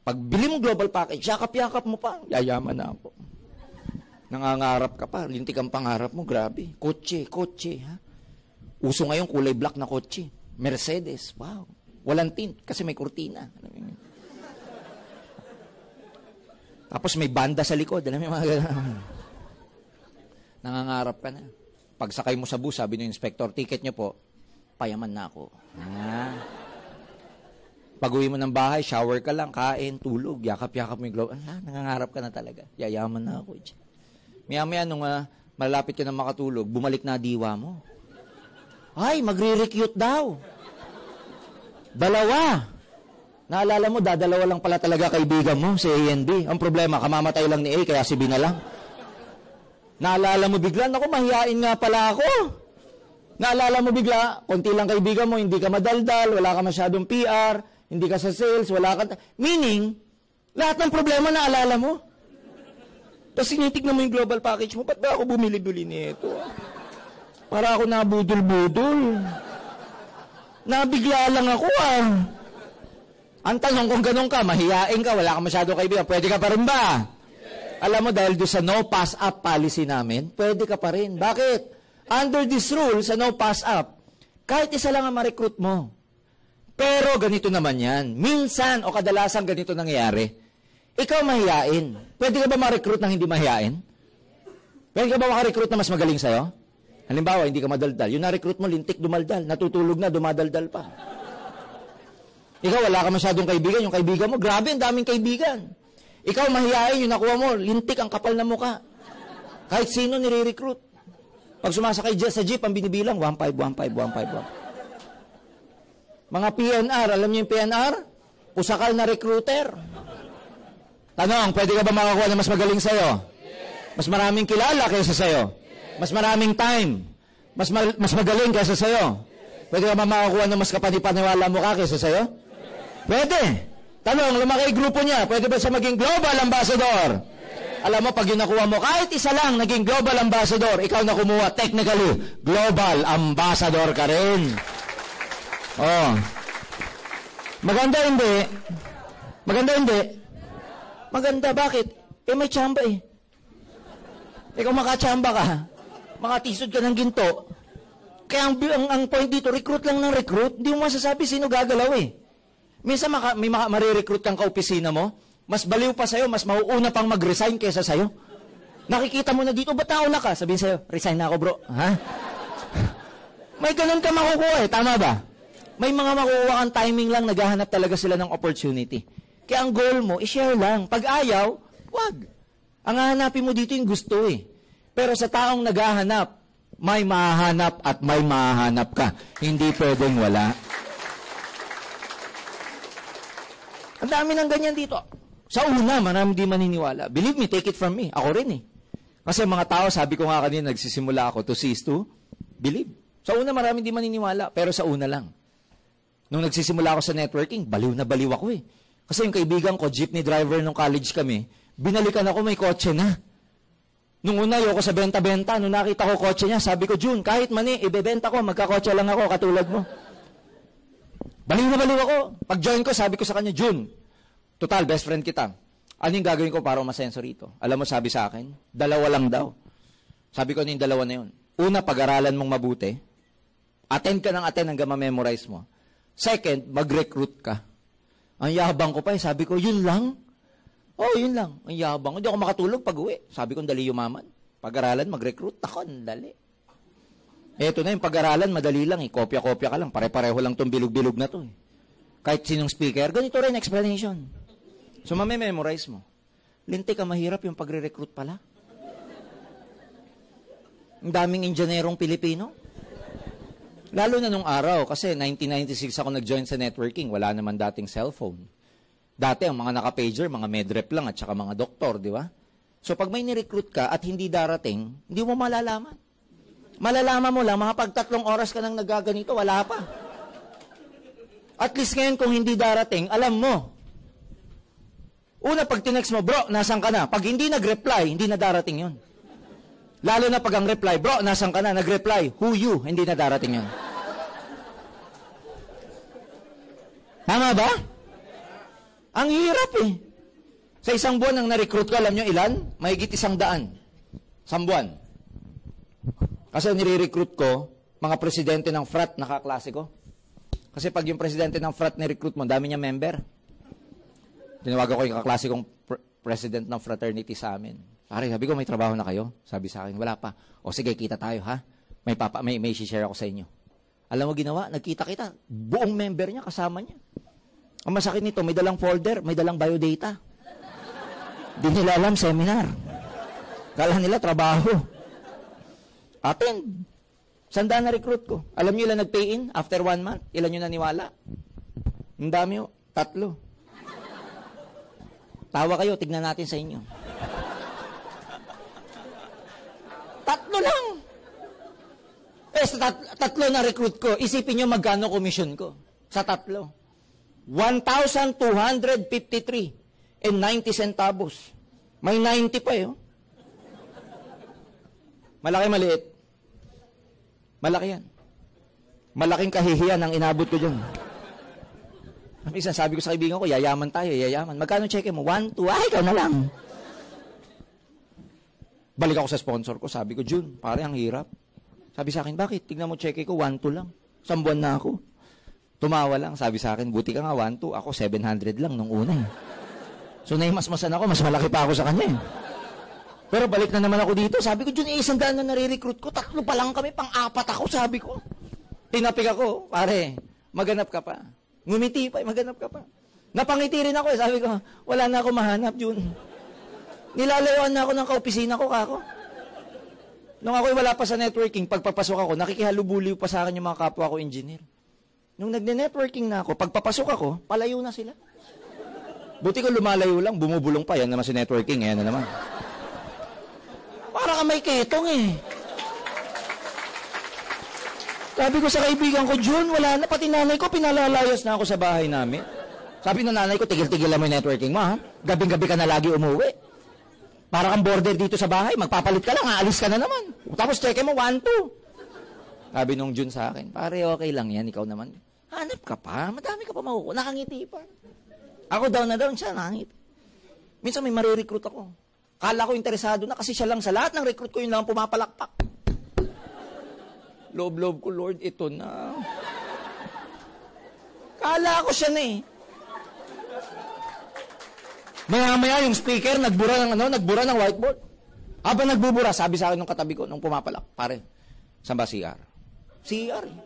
Pag bili mo global package, yakap-yakap mo pa, yayaman na ako. Nangangarap ka pa, lintik ang pangarap mo, grabe. Kotse, ha? Uso ngayon, kulay black na kotse. Mercedes, wow. Walang tint, kasi may kurtina. Tapos may banda sa likod. Alam mo yung mga gano'n. Nangangarap ka na. Pagsakay mo sa bus, sabi ng inspector, ticket nyo po, payaman na ako. Pag-uwi mo ng bahay, shower ka lang, kain, tulog, yakap-yakap mo yung globe. Nangangarap ka na talaga. Yayaman na ako. Maya-maya nung malapit ka na makatulog, bumalik na diwa mo. Ay, magre-recute daw. Dalawa. Naalala mo, dadalawa lang pala talaga kaibigan mo, si A and B. Ang problema, kamamatay lang ni A, kaya si B na lang. Naalala mo bigla, naku, mahihain nga pala ako. Naalala mo bigla, konti lang kaibigan mo, hindi ka madaldal, wala ka masyadong PR, hindi ka sa sales, wala ka... Meaning, lahat ng problema naalala mo. Tapos sinitignan mo yung global package mo, ba't ba ako bumili-bili nito? Para ako nabudol-budol. Nabigla lang ako, Ang tanong kung ganun ka, mahihain ka, wala ka masyado kaibigan, pwede ka pa rin ba? Yes. Alam mo, dahil doon sa no pass up policy namin, pwede ka pa rin. Bakit? Under this rule, sa no pass up, kahit isa lang ang ma-recruit mo. Pero ganito naman yan. Minsan o kadalasan ganito nangyayari. Ikaw mahihain. Pwede ka ba ma-recruit ng hindi mahihain? Pwede ka ba maka-recruit na mas magaling sa'yo? Halimbawa, hindi ka madaldal. Yung na-recruit mo, lintik dumaldal. Natutulog na, dumadaldal pa. Ikaw, wala ka masyadong kaibigan. Yung kaibigan mo, grabe, ang daming kaibigan. Ikaw, mahihain, yung nakuha mo, lintik ang kapal na mukha. Kahit sino nire-recruit. Pag sumasakay sa jeep, ang binibilang, 1-5, 1-5, 1-5, 1. Mga PNR, alam niyo yung PNR? Usakal na recruiter. Tanong, pwede ka ba makakuha na mas magaling sa'yo? Mas maraming kilala kaysa sa'yo? Mas maraming time? Mas magaling kaysa sa'yo? Pwede ka ba makakuha na mas kapanipaniwala mo ka kaysa sa'yo? Pwede. Tanong, lumaki grupo niya, pwede ba siya maging global ambassador? Alam mo, pag yun nakuha mo, kahit isa lang naging global ambassador, ikaw na kumuha, technically, global ambassador ka rin. Oh. Maganda hindi? Maganda hindi? Maganda, bakit? May tsamba Ikaw makachamba ka, makatisod ka ng ginto. Kaya ang point dito, recruit lang ng recruit, hindi mo masasabi sino gagalaw Minsan may marirecruit kang kaopisina mo, mas baliw pa sa'yo, mas mauuna pang mag-resign kaysa sa'yo. Nakikita mo na dito, ba't nauna ka? Sabihin sa'yo, resign na ako bro. Ha? May ganun ka makukuha tama ba? May mga makukuha kang timing lang, naghahanap talaga sila ng opportunity. Kaya ang goal mo, i-share lang. Pag ayaw, wag. Ang hahanapin mo dito yung gusto Pero sa taong naghahanap, may mahahanap at may mahahanap ka. Hindi pwedeng wala. Ang dami ng ganyan dito. Sa una, marami di maniniwala. Believe me, take it from me. Ako rin Kasi mga tao, sabi ko nga kanina, nagsisimula ako to cease to believe. Sa una, marami di maniniwala. Pero sa una lang. Nung nagsisimula ako sa networking, baliw na baliw ako Kasi yung kaibigan ko, jeepney driver nung college kami, binalikan ako, may kotse na. Nung una, ayoko sa benta-benta. Nung nakita ko kotse niya, sabi ko, June, kahit mani, ibebenta ko, magkakotse lang ako, katulad mo. Baliw na baliw ako. Pag-join ko, sabi ko sa kanya, June, total, best friend kita. Ano yung gagawin ko para umasenso rito? Alam mo, sabi sa akin, 2 lang daw. Sabi ko, ano yung 2 na yun? Una, pag-aralan mong mabuti. Attend ka ng attend hanggang ma-memorize mo. Second, mag-recruit ka. Ang yabang ko pa sabi ko, yun lang? Yun lang. Ang yabang. Hindi ako makatulog pag-uwi. Sabi ko, dali yumaman. Pag-aralan, mag-recruit. Ako, dali. Eto na yung pag-aralan, madali lang Kopya-kopya ka lang. Pare-pareho lang itong bilog-bilog na to Kahit sinong speaker, ganito rin explanation. So, mamememorize mo. Lintik ka, mahirap yung pagre-recruit pala. Ang daming injinerong Pilipino. Lalo na nung araw, kasi 1996 ako nag-join sa networking, wala naman dating cellphone. Dati, ang mga naka-pager, mga medrep lang at saka mga doktor, di ba? So, pag may ni-recruit ka at hindi darating, hindi mo malalaman. Malalaman mo lang, mga pag 3 oras ka nang nagaganito, wala pa. At least ngayon, kung hindi darating, alam mo. Una, pag tinext mo, bro, nasan ka na? Pag hindi nag-reply, hindi na darating yun. Lalo na pag ang reply, bro, nasan ka na? Nag-reply, who you? Hindi na darating yun. Tama ba? Ang hirap eh. Sa isang buwan ang na-recruit ko, alam nyo ilan? Mahigit 100. 1 buwan. Kasi nire-recruit ko, mga presidente ng frat, nakaklase ko. Kasi pag yung presidente ng frat ni-recruit mo, dami niya member. Tinawagan ko yung kaklase kong president ng fraternity sa amin. Pare, sabi ko, may trabaho na kayo? Sabi sa akin, wala pa. O sige, kita tayo ha. May share ako sa inyo. Alam mo ginawa? Nagkita-kita. Buong member niya, kasama niya. Ang masakit nito, may dalang folder, may dalang biodata. Di nila alam, seminar. Kala nila, trabaho. Attend. 100 na recruit ko. Alam niyo ilan nag-pay in after 1 month? Ilan yung naniwala? Ang dami o. 3. Tawa kayo, tignan natin sa inyo. 3 lang. Sa 3 na recruit ko, isipin nyo magkano commission ko. Sa 3. 1,253 and 90 centavos. May 90 pa eh. Malaki, maliit. Malaki yan. Malaking kahihiyan ang inabot ko dyan. Minsan sabi ko sa kaibigan ko, yayaman tayo, yayaman. Magkano cheque mo? 1, 2, ay, ikaw na lang. Balik ako sa sponsor ko, sabi ko, Jun, pare, ang hirap. Sabi sa akin, bakit? Tignan mo cheque ko, 1, 2 lang. 1 buwan na ako. Tumawa lang, sabi sa akin, buti ka nga, 1, 2. Ako, 700 lang nung una eh. So, naimasmasan ako, mas malaki pa ako sa kanya eh. Pero balik na naman ako dito, sabi ko, Jun, 100 na nare-recruit ko, 3 pa lang kami, pang-4 ako, sabi ko. Tinapik ako, pare, maganap ka pa. Ngumiti pa, maganap ka pa. Napangiti rin ako eh. Sabi ko, wala na ako mahanap, Jun. Nilalayuan na ako ng kaopisina ko, kako. Nung ako'y wala pa sa networking, pagpapasok ako, nakikihalubuliw pa sa akin yung mga kapwa ko engineer. Nung nagne-networking na ako, pagpapasok ako, palayo na sila. Buti ko lumalayo lang, bumubulong pa. Yan naman si networking, yan na naman. Para ka may ketong eh. Sabi ko sa kaibigan ko, Jun, wala na. Pati nanay ko, pinalalayas na ako sa bahay namin. Sabi ng nanay ko, tigil-tigil lang mo yung networking mo, ha? Gabing-gabi ka na lagi umuwi. Para kang border dito sa bahay, magpapalit ka lang, aalis ka na naman. Tapos check mo, 1, 2. Sabi nung Jun sa akin, pare, okay lang yan, ikaw naman. Hanap ka pa, madami ka pa makukuha, nakangiti pa. Ako down na down siya, nakangiti. Minsan may marirecruit ako. Kala ko interesado na kasi siya lang sa lahat ng recruit ko, yun lang pumapalakpak. Loob-loob ko, Lord, ito na. Kala ko siya na eh. Maya-maya yung speaker, nagbura ng whiteboard. Habang nagbubura, sabi sa akin nung katabi ko, nung pumapalak, pare, saan ba CR? CR eh.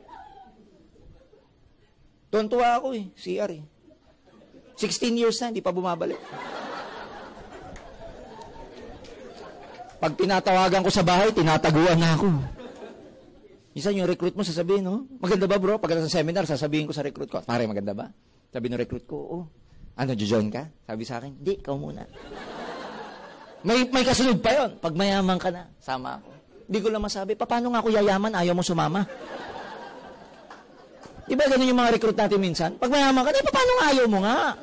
Tuwan-tuwa ako eh, CR eh. 16 years na, hindi pa bumabalik. Pag tinatawagan ko sa bahay, tinataguan na ako. Minsan yung recruit mo, sasabihin, no? Maganda ba bro? Pag sa seminar, sasabihin ko sa recruit ko, pare, maganda ba? Sabi ng recruit ko, oo. Ano, join ka? Sabi sa akin, di, ikaw muna. May kasunod pa yon. Pag mayaman ka na, sama ako. Hindi ko lang masabi, paano nga ako yayaman, ayaw mo sumama? Diba ganun yung mga recruit natin minsan? Pag mayaman ka, paano nga ayaw mo nga?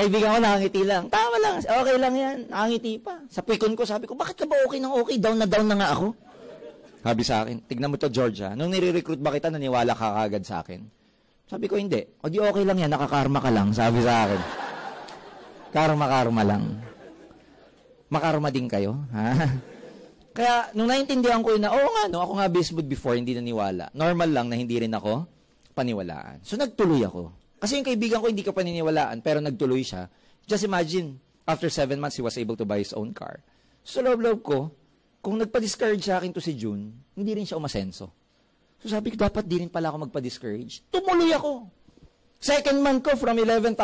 Kaibigan ko, nakangiti lang. Tama lang, okay lang yan. Nakangiti pa. Sa pikon ko, sabi ko, bakit ka ba okay na down na nga ako? Sabi sa akin, tignan mo to, Georgia. Nung nire-recruit ba kita, naniwala ka kagad sa akin? Sabi ko, hindi. O di okay lang yan, nakakarma ka lang. Sabi sa akin. Karma lang. Makarma din kayo. Ha? Kaya, nung naintindihan ko yun na, oo nga, no, ako nga baseball before, hindi naniwala. Normal lang na hindi rin ako paniwalaan. So, nagtuloy ako. Kasi yung kaibigan ko, hindi ka paniniwalaan, pero nagtuloy siya. Just imagine, after 7 months, he was able to buy his own car. So, loob-loob ko, kung nagpa-discourage sa akin to si June, hindi rin siya umasenso. So sabi ko, dapat di rin pala ako magpa-discourage. Tumuloy ako. Second month ko from 11,000,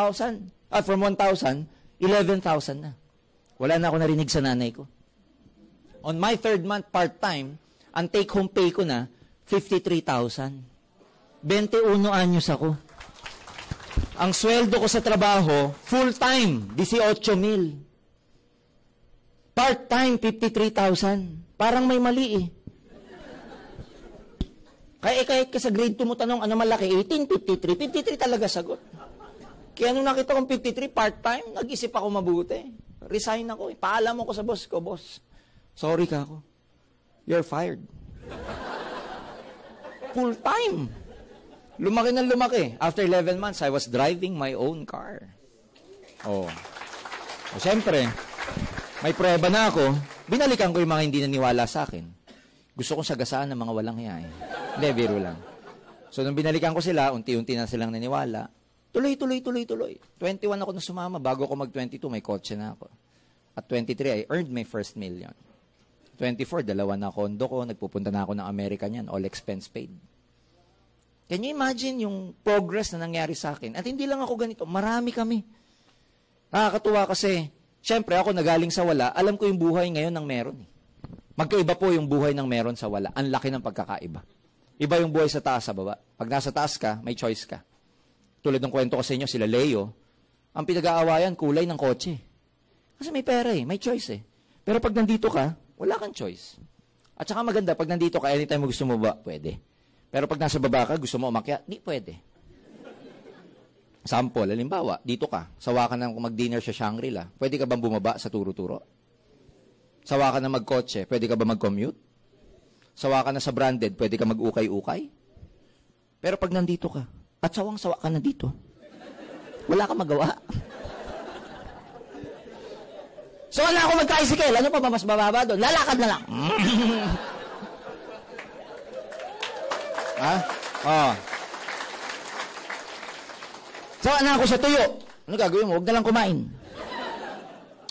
From 1,000, 11,000 na. Wala na ako narinig sa nanay ko. On my 3rd month part-time, ang take-home pay ko na, 53,000. 21 anyos ako. Ang sweldo ko sa trabaho, full-time, 18,000. Part-time, 53,000. Parang may mali eh. Kahit ka sa grade 2 mo tanong, ano malaki? 18, 53. 53 talaga sagot. Kaya nung nakita kong 53, part-time, nag-isip ako mabuti. Resign ako. Paalam ako sa boss ko, boss. Sorry ka ako. You're fired. Full-time. Lumaki na lumaki. After 11 months, I was driving my own car. Oh. O, siyempre, may prueba na ako. Binalikan ko yung mga hindi naniwala sa akin. Gusto kong sagasaan ng mga walang hiya. Hindi, biro lang. So, nung binalikan ko sila, unti-unti na silang naniwala. Tuloy. 21 ako na sumama. Bago ako mag-22, may kotse na ako. At 23, I earned my first million. 24, 2 na kondo ko. Nagpupunta na ako ng Amerika niyan. All expense paid. Can you imagine yung progress na nangyari sa akin? At hindi lang ako ganito. Marami kami. Nakakatuwa kasi, syempre ako nagaling sa wala, alam ko yung buhay ngayon ng meron. Magkaiba po yung buhay ng meron sa wala. Ang laki ng pagkakaiba. Iba yung buhay sa taas, sa baba. Pag nasa taas ka, may choice ka. Tulad ng kwento ko sa inyo, sila Leo, ang pinag-aawayan, kulay ng kotse. Kasi may pera eh, may choice eh. Pero pag nandito ka, wala kang choice. At saka maganda, pag nandito ka, anytime mo gusto mo ba, pwede. Pero pag nasa baba ka, gusto mo umakyat, di pwede. Sample, halimbawa, dito ka, sawa ka na mag-dinner sa Shangri-La, pwede ka bang bumaba sa turo-turo? Sawa ka na mag-kotse, pwede ka ba mag-commute? Sawa ka na sa branded, pwede ka mag-ukay-ukay? Pero pag nandito ka, at sawang-sawa ka na dito, wala kang magawa. So, wala ako mag-tricycle. Ano pa ba mas bababa doon? Lalakad na lang. Ha? Oh. Sawa na ako sa tuyo. Ano gagawin mo? Huwag na lang kumain.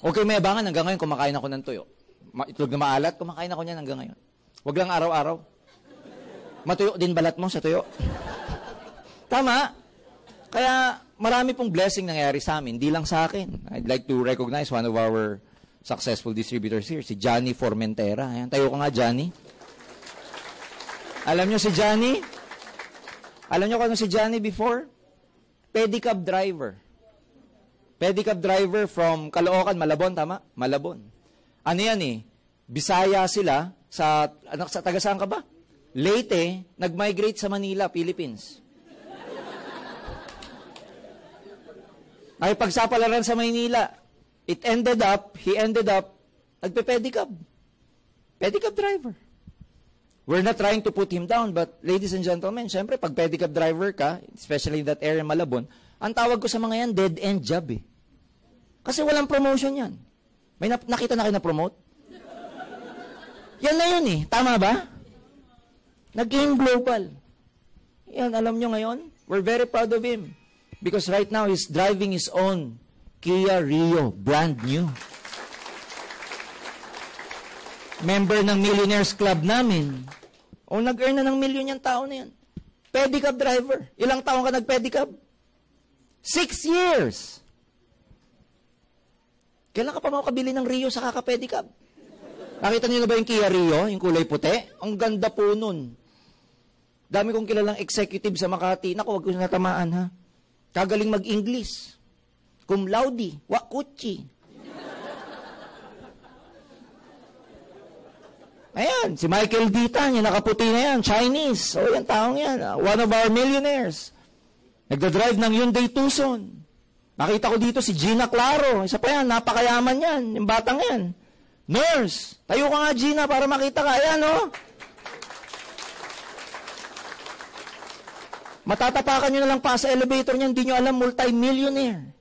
Okay, may abangan. Hanggang ngayon, kumakain ako ng tuyo. Itlog na maalat, kumakain ako niyan hanggang ngayon. Huwag lang araw-araw. Matuyo din balat mo sa tuyo. Tama. Kaya marami pong blessing nangyari sa amin, hindi lang sa akin. I'd like to recognize one of our successful distributors here, si Johnny Formentera. Ayan, tayo ka nga, Johnny. Alam nyo si Johnny? Alam nyo kung ano si Johnny before? Pedicab driver. Pedicab driver from Caloocan, Malabon, tama? Malabon. Ano yan eh? Bisaya sila sa taga saan ka ba? Leyte, nag-migrate sa Manila, Philippines. Ay pagsapalaran sa Maynila. He ended up, nagpe-pedicab. Pedicab driver. We're not trying to put him down, but ladies and gentlemen, syempre, pag pedicab driver ka, especially in that area, Malabon, ang tawag ko sa mga yan, dead-end job eh. Kasi walang promotion yan. May nakita na kayo na promote? Yan na yun eh. Tama ba? Naging global. Yan, alam nyo ngayon, we're very proud of him. Because right now, he's driving his own Kia Rio, brand new. Member ng Millionaires Club namin. O nag-earn na ng milyon yung tao na yan. Pedicab driver. Ilang taon ka nag-pedicab? 6 years. Kailan ka pa makakabili ng Rio sa kaka-pedicab? Nakita niyo na ba yung Kia Rio? Yung kulay puti? Ang ganda po nun. Dami kong kilalang executive sa Makati. Naku, wag ko natamaan ha. Kagaling mag-English. Cum laude, wakuchi. Ayan, si Michael Ditan, yung nakaputi na yan, Chinese. O, yung taong yan. One of our millionaires. Nagdadrive ng Hyundai Tucson. Nakita ko dito si Gina Claro. Isa pa yan, napakayaman yan. Yung batang yan. Nurse. Tayo ka nga, Gina, para makita ka. Ayan, o. Matatapakan nyo na lang pa sa elevator niya, hindi nyo alam, multi-millionaire.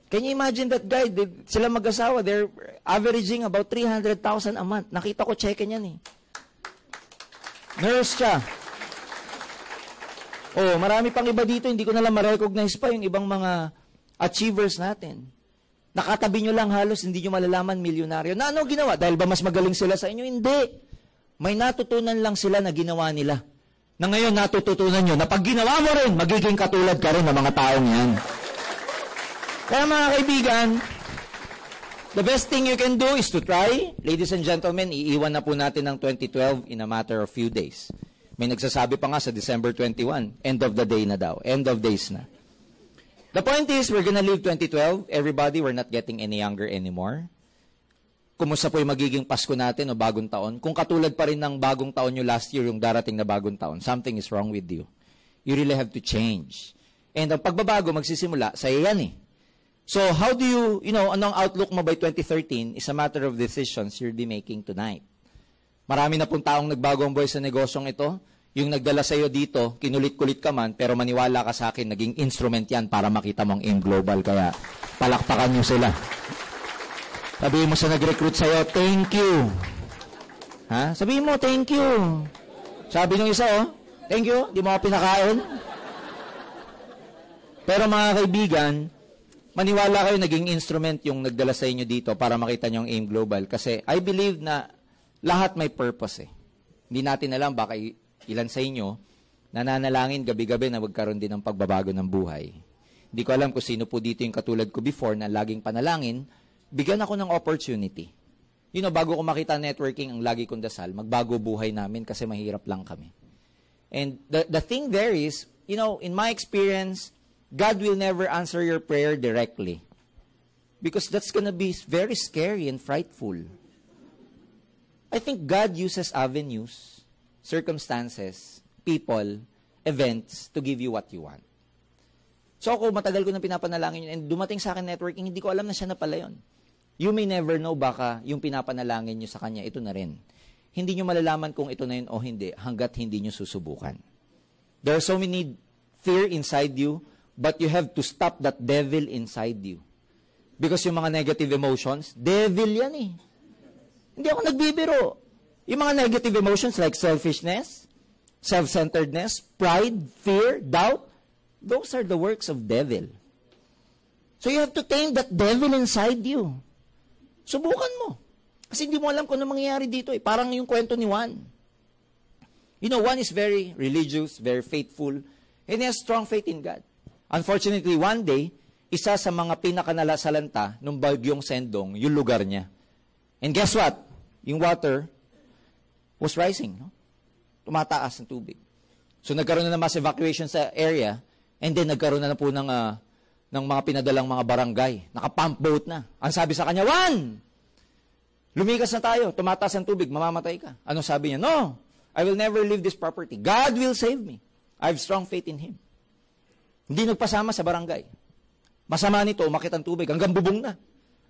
Can you imagine that guy? Sila mag-asawa, they're averaging about 300,000 a month. Nakita ko, check yan eh. Nurse siya. Oh, marami pang iba dito, hindi ko na lang ma-recognize pa yung ibang mga achievers natin. Nakatabi nyo lang halos, hindi nyo malalaman milyonaryo. Na ano ginawa? Dahil ba mas magaling sila sa inyo? Hindi. May natutunan lang sila na ginawa nila. Na ngayon natututunan nyo na pag ginawa mo rin, magiging katulad ka rin ng mga taong yan. Kaya mga kaibigan, the best thing you can do is to try. Ladies and gentlemen, iiwan na po natin ng 2012 in a matter of few days. May nagsasabi pa nga sa December 21, end of the day na daw. End of days na. The point is, we're gonna leave 2012. Everybody, we're not getting any younger anymore. Kumusta po yung magiging Pasko natin o bagong taon? Kung katulad pa rin ng bagong taon nyo last year, yung darating na bagong taon, something is wrong with you. You really have to change. And ang pagbabago, magsisimula sa yan eh. So, how do you, anong outlook mo by 2013 is a matter of decisions you'll be making tonight. Marami na pong taong nagbago ang buhay sa negosyong ito. Yung nagdala sa iyo dito, kinulit-kulit ka man, pero maniwala ka sa akin, naging instrument yan para makita mong AIM Global. Kaya, palakpakan nyo sila. Sabihin mo sa nag-recruit sa iyo, thank you. Ha? Sabihin mo, thank you. Sabi nung isa, thank you, di mo ako pinakain. Pero mga kaibigan, maniwala kayo, naging instrument yung nagdala sa inyo dito para makita nyo ang AIM Global. Kasi I believe na lahat may purpose eh. Hindi natin alam, baka ilan sa inyo, nananalangin gabi-gabi na magkaroon din ng pagbabago ng buhay. Hindi ko alam kung sino po dito yung katulad ko before na laging panalangin, bigyan ako ng opportunity. Bago ko makita networking, ang lagi kong dasal, magbago buhay namin kasi mahirap lang kami. And the thing there is, in my experience, God will never answer your prayer directly. Because that's gonna be very scary and frightful. I think God uses avenues, circumstances, people, events to give you what you want. So ako, matagal ko na pinapanalangin yun, and dumating sa akin networking, hindi ko alam na siya na pala yun. You may never know, baka yung pinapanalangin nyo sa kanya, ito na rin. Hindi nyo malalaman kung ito na yun o hindi, hanggat hindi nyo susubukan. There are so many fear inside you, but you have to stop that devil inside you. Because yung mga negative emotions, devil yan eh. Hindi ako nagbibiro. Yung mga negative emotions like selfishness, self-centeredness, pride, fear, doubt, those are the works of devil. So you have to tame that devil inside you. Subukan mo. Kasi hindi mo alam kung ano mangyayari dito eh. Parang yung kwento ni Juan. Juan is very religious, very faithful, and he has strong faith in God. Unfortunately, one day, isa sa mga pinakanalasalanta ng bagyong Sendong, yung lugar niya. And guess what? Yung water was rising. No? Tumataas ng tubig. So nagkaroon na ng mass evacuation sa area, and then nagkaroon na po ng mga pinadalang mga barangay. Naka-pump boat na. Ang sabi sa kanya, Juan, lumikas na tayo, tumataas ang tubig, mamamatay ka. Ano sabi niya? No, I will never leave this property. God will save me. I have strong faith in Him. Hindi nagpasama sa barangay. Masama nito, umakit ang tubig, hanggang bubong na.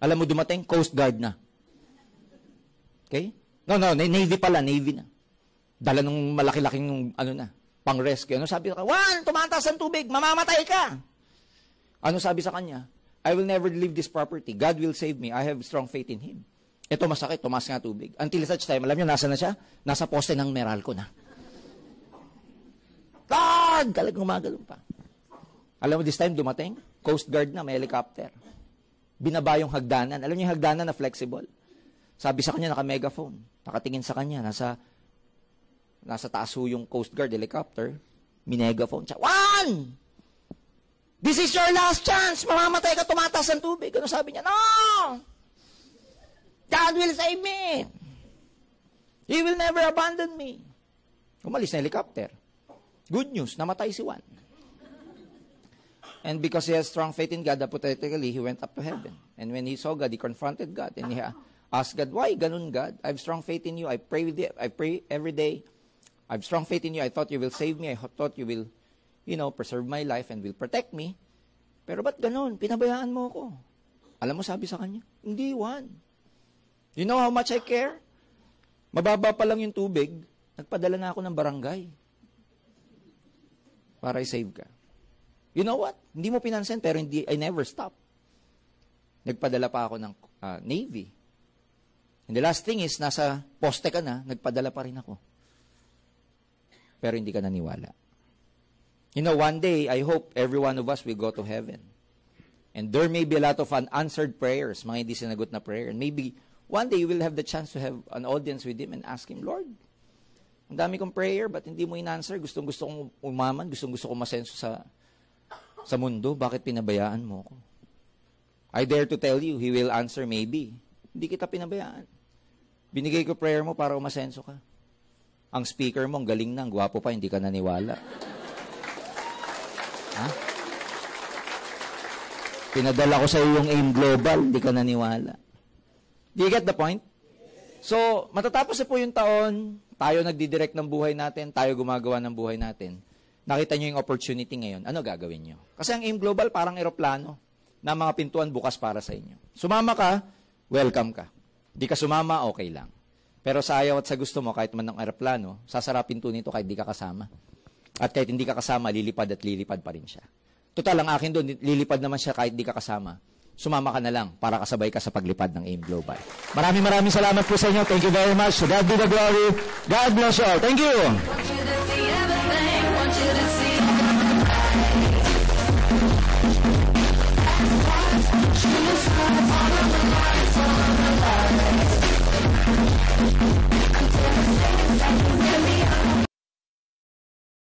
Alam mo, dumating, Coast Guard na. Okay? No, Navy pala, Navy na. Dala ng malaki-laking, pang-rescue. Ano sabi sa kanya? Juan, tumataas ang tubig, mamamatay ka. Ano sabi sa kanya? I will never leave this property. God will save me. I have strong faith in Him. Ito masakit, tumaas nga tubig. Until such time, alam niyo, nasa na siya? Nasa poste ng Meralco na. God! Talagang gumagalong pa. Alam mo, this time dumating, Coast Guard na, may helicopter. Binaba yung hagdanan. Alam niyo yung hagdanan na flexible? Sabi sa kanya, naka-megaphone. Nakatingin sa kanya, nasa taas yung Coast Guard helicopter, minegaphone siya, Juan! This is your last chance! Mamamatay ka, tumataas ang tubig. Ano sabi niya? No! God will save me! He will never abandon me. Umalis na helicopter. Good news, namatay si Juan. And because he has strong faith in God, hypothetically, he went up to heaven. And when he saw God, he confronted God. And he asked God, why ganun, God? I have strong faith in you. I pray with you. I pray every day. I have strong faith in you. I thought you will save me. I thought you will, preserve my life and will protect me. Pero ba't ganun? Pinabayaan mo ako. Alam mo, sabi sa kanya, hindi, Juan. You know how much I care? Mababa pa lang yung tubig, nagpadala na ako ng barangay para i-save ka. You know what? Hindi mo pinansin, pero I never stop. Nagpadala pa ako ng Navy. And the last thing is, nasa poste ka na, nagpadala pa rin ako. Pero hindi ka naniwala. One day, I hope every one of us will go to heaven. And there may be a lot of unanswered prayers, mga hindi sinagot na prayer. And maybe one day you will have the chance to have an audience with Him and ask Him, Lord, ang dami kong prayer, but hindi mo in-answer? Gustong-gusto kong umaman, gustong-gusto kong masenso sa mundo, bakit pinabayaan mo ako? I dare to tell you, He will answer maybe. Hindi kita pinabayaan. Binigay ko prayer mo para umasenso ka. Ang speaker mo, ang galing na, ang gwapo pa, hindi ka naniwala. Ha? Pinadala ko sa iyo yung AIM Global, hindi ka naniwala. Do you get the point? So, matatapos na po yung taon, tayo nagdidirect ng buhay natin, tayo gumagawa ng buhay natin. Nakita nyo yung opportunity ngayon, ano gagawin nyo? Kasi ang AIM Global parang eroplano na mga pintuan bukas para sa inyo. Sumama ka, welcome ka. Di ka sumama, okay lang. Pero sa ayaw at sa gusto mo, kahit man ng eroplano, sasarapin to nito kahit di ka kasama. At kahit hindi ka kasama, lilipad at lilipad pa rin siya. Total, ang akin doon, lilipad naman siya kahit di ka kasama. Sumama ka na lang para kasabay ka sa paglipad ng AIM Global. Maraming salamat po sa inyo. Thank you very much. God be the glory. God bless you all. Thank you.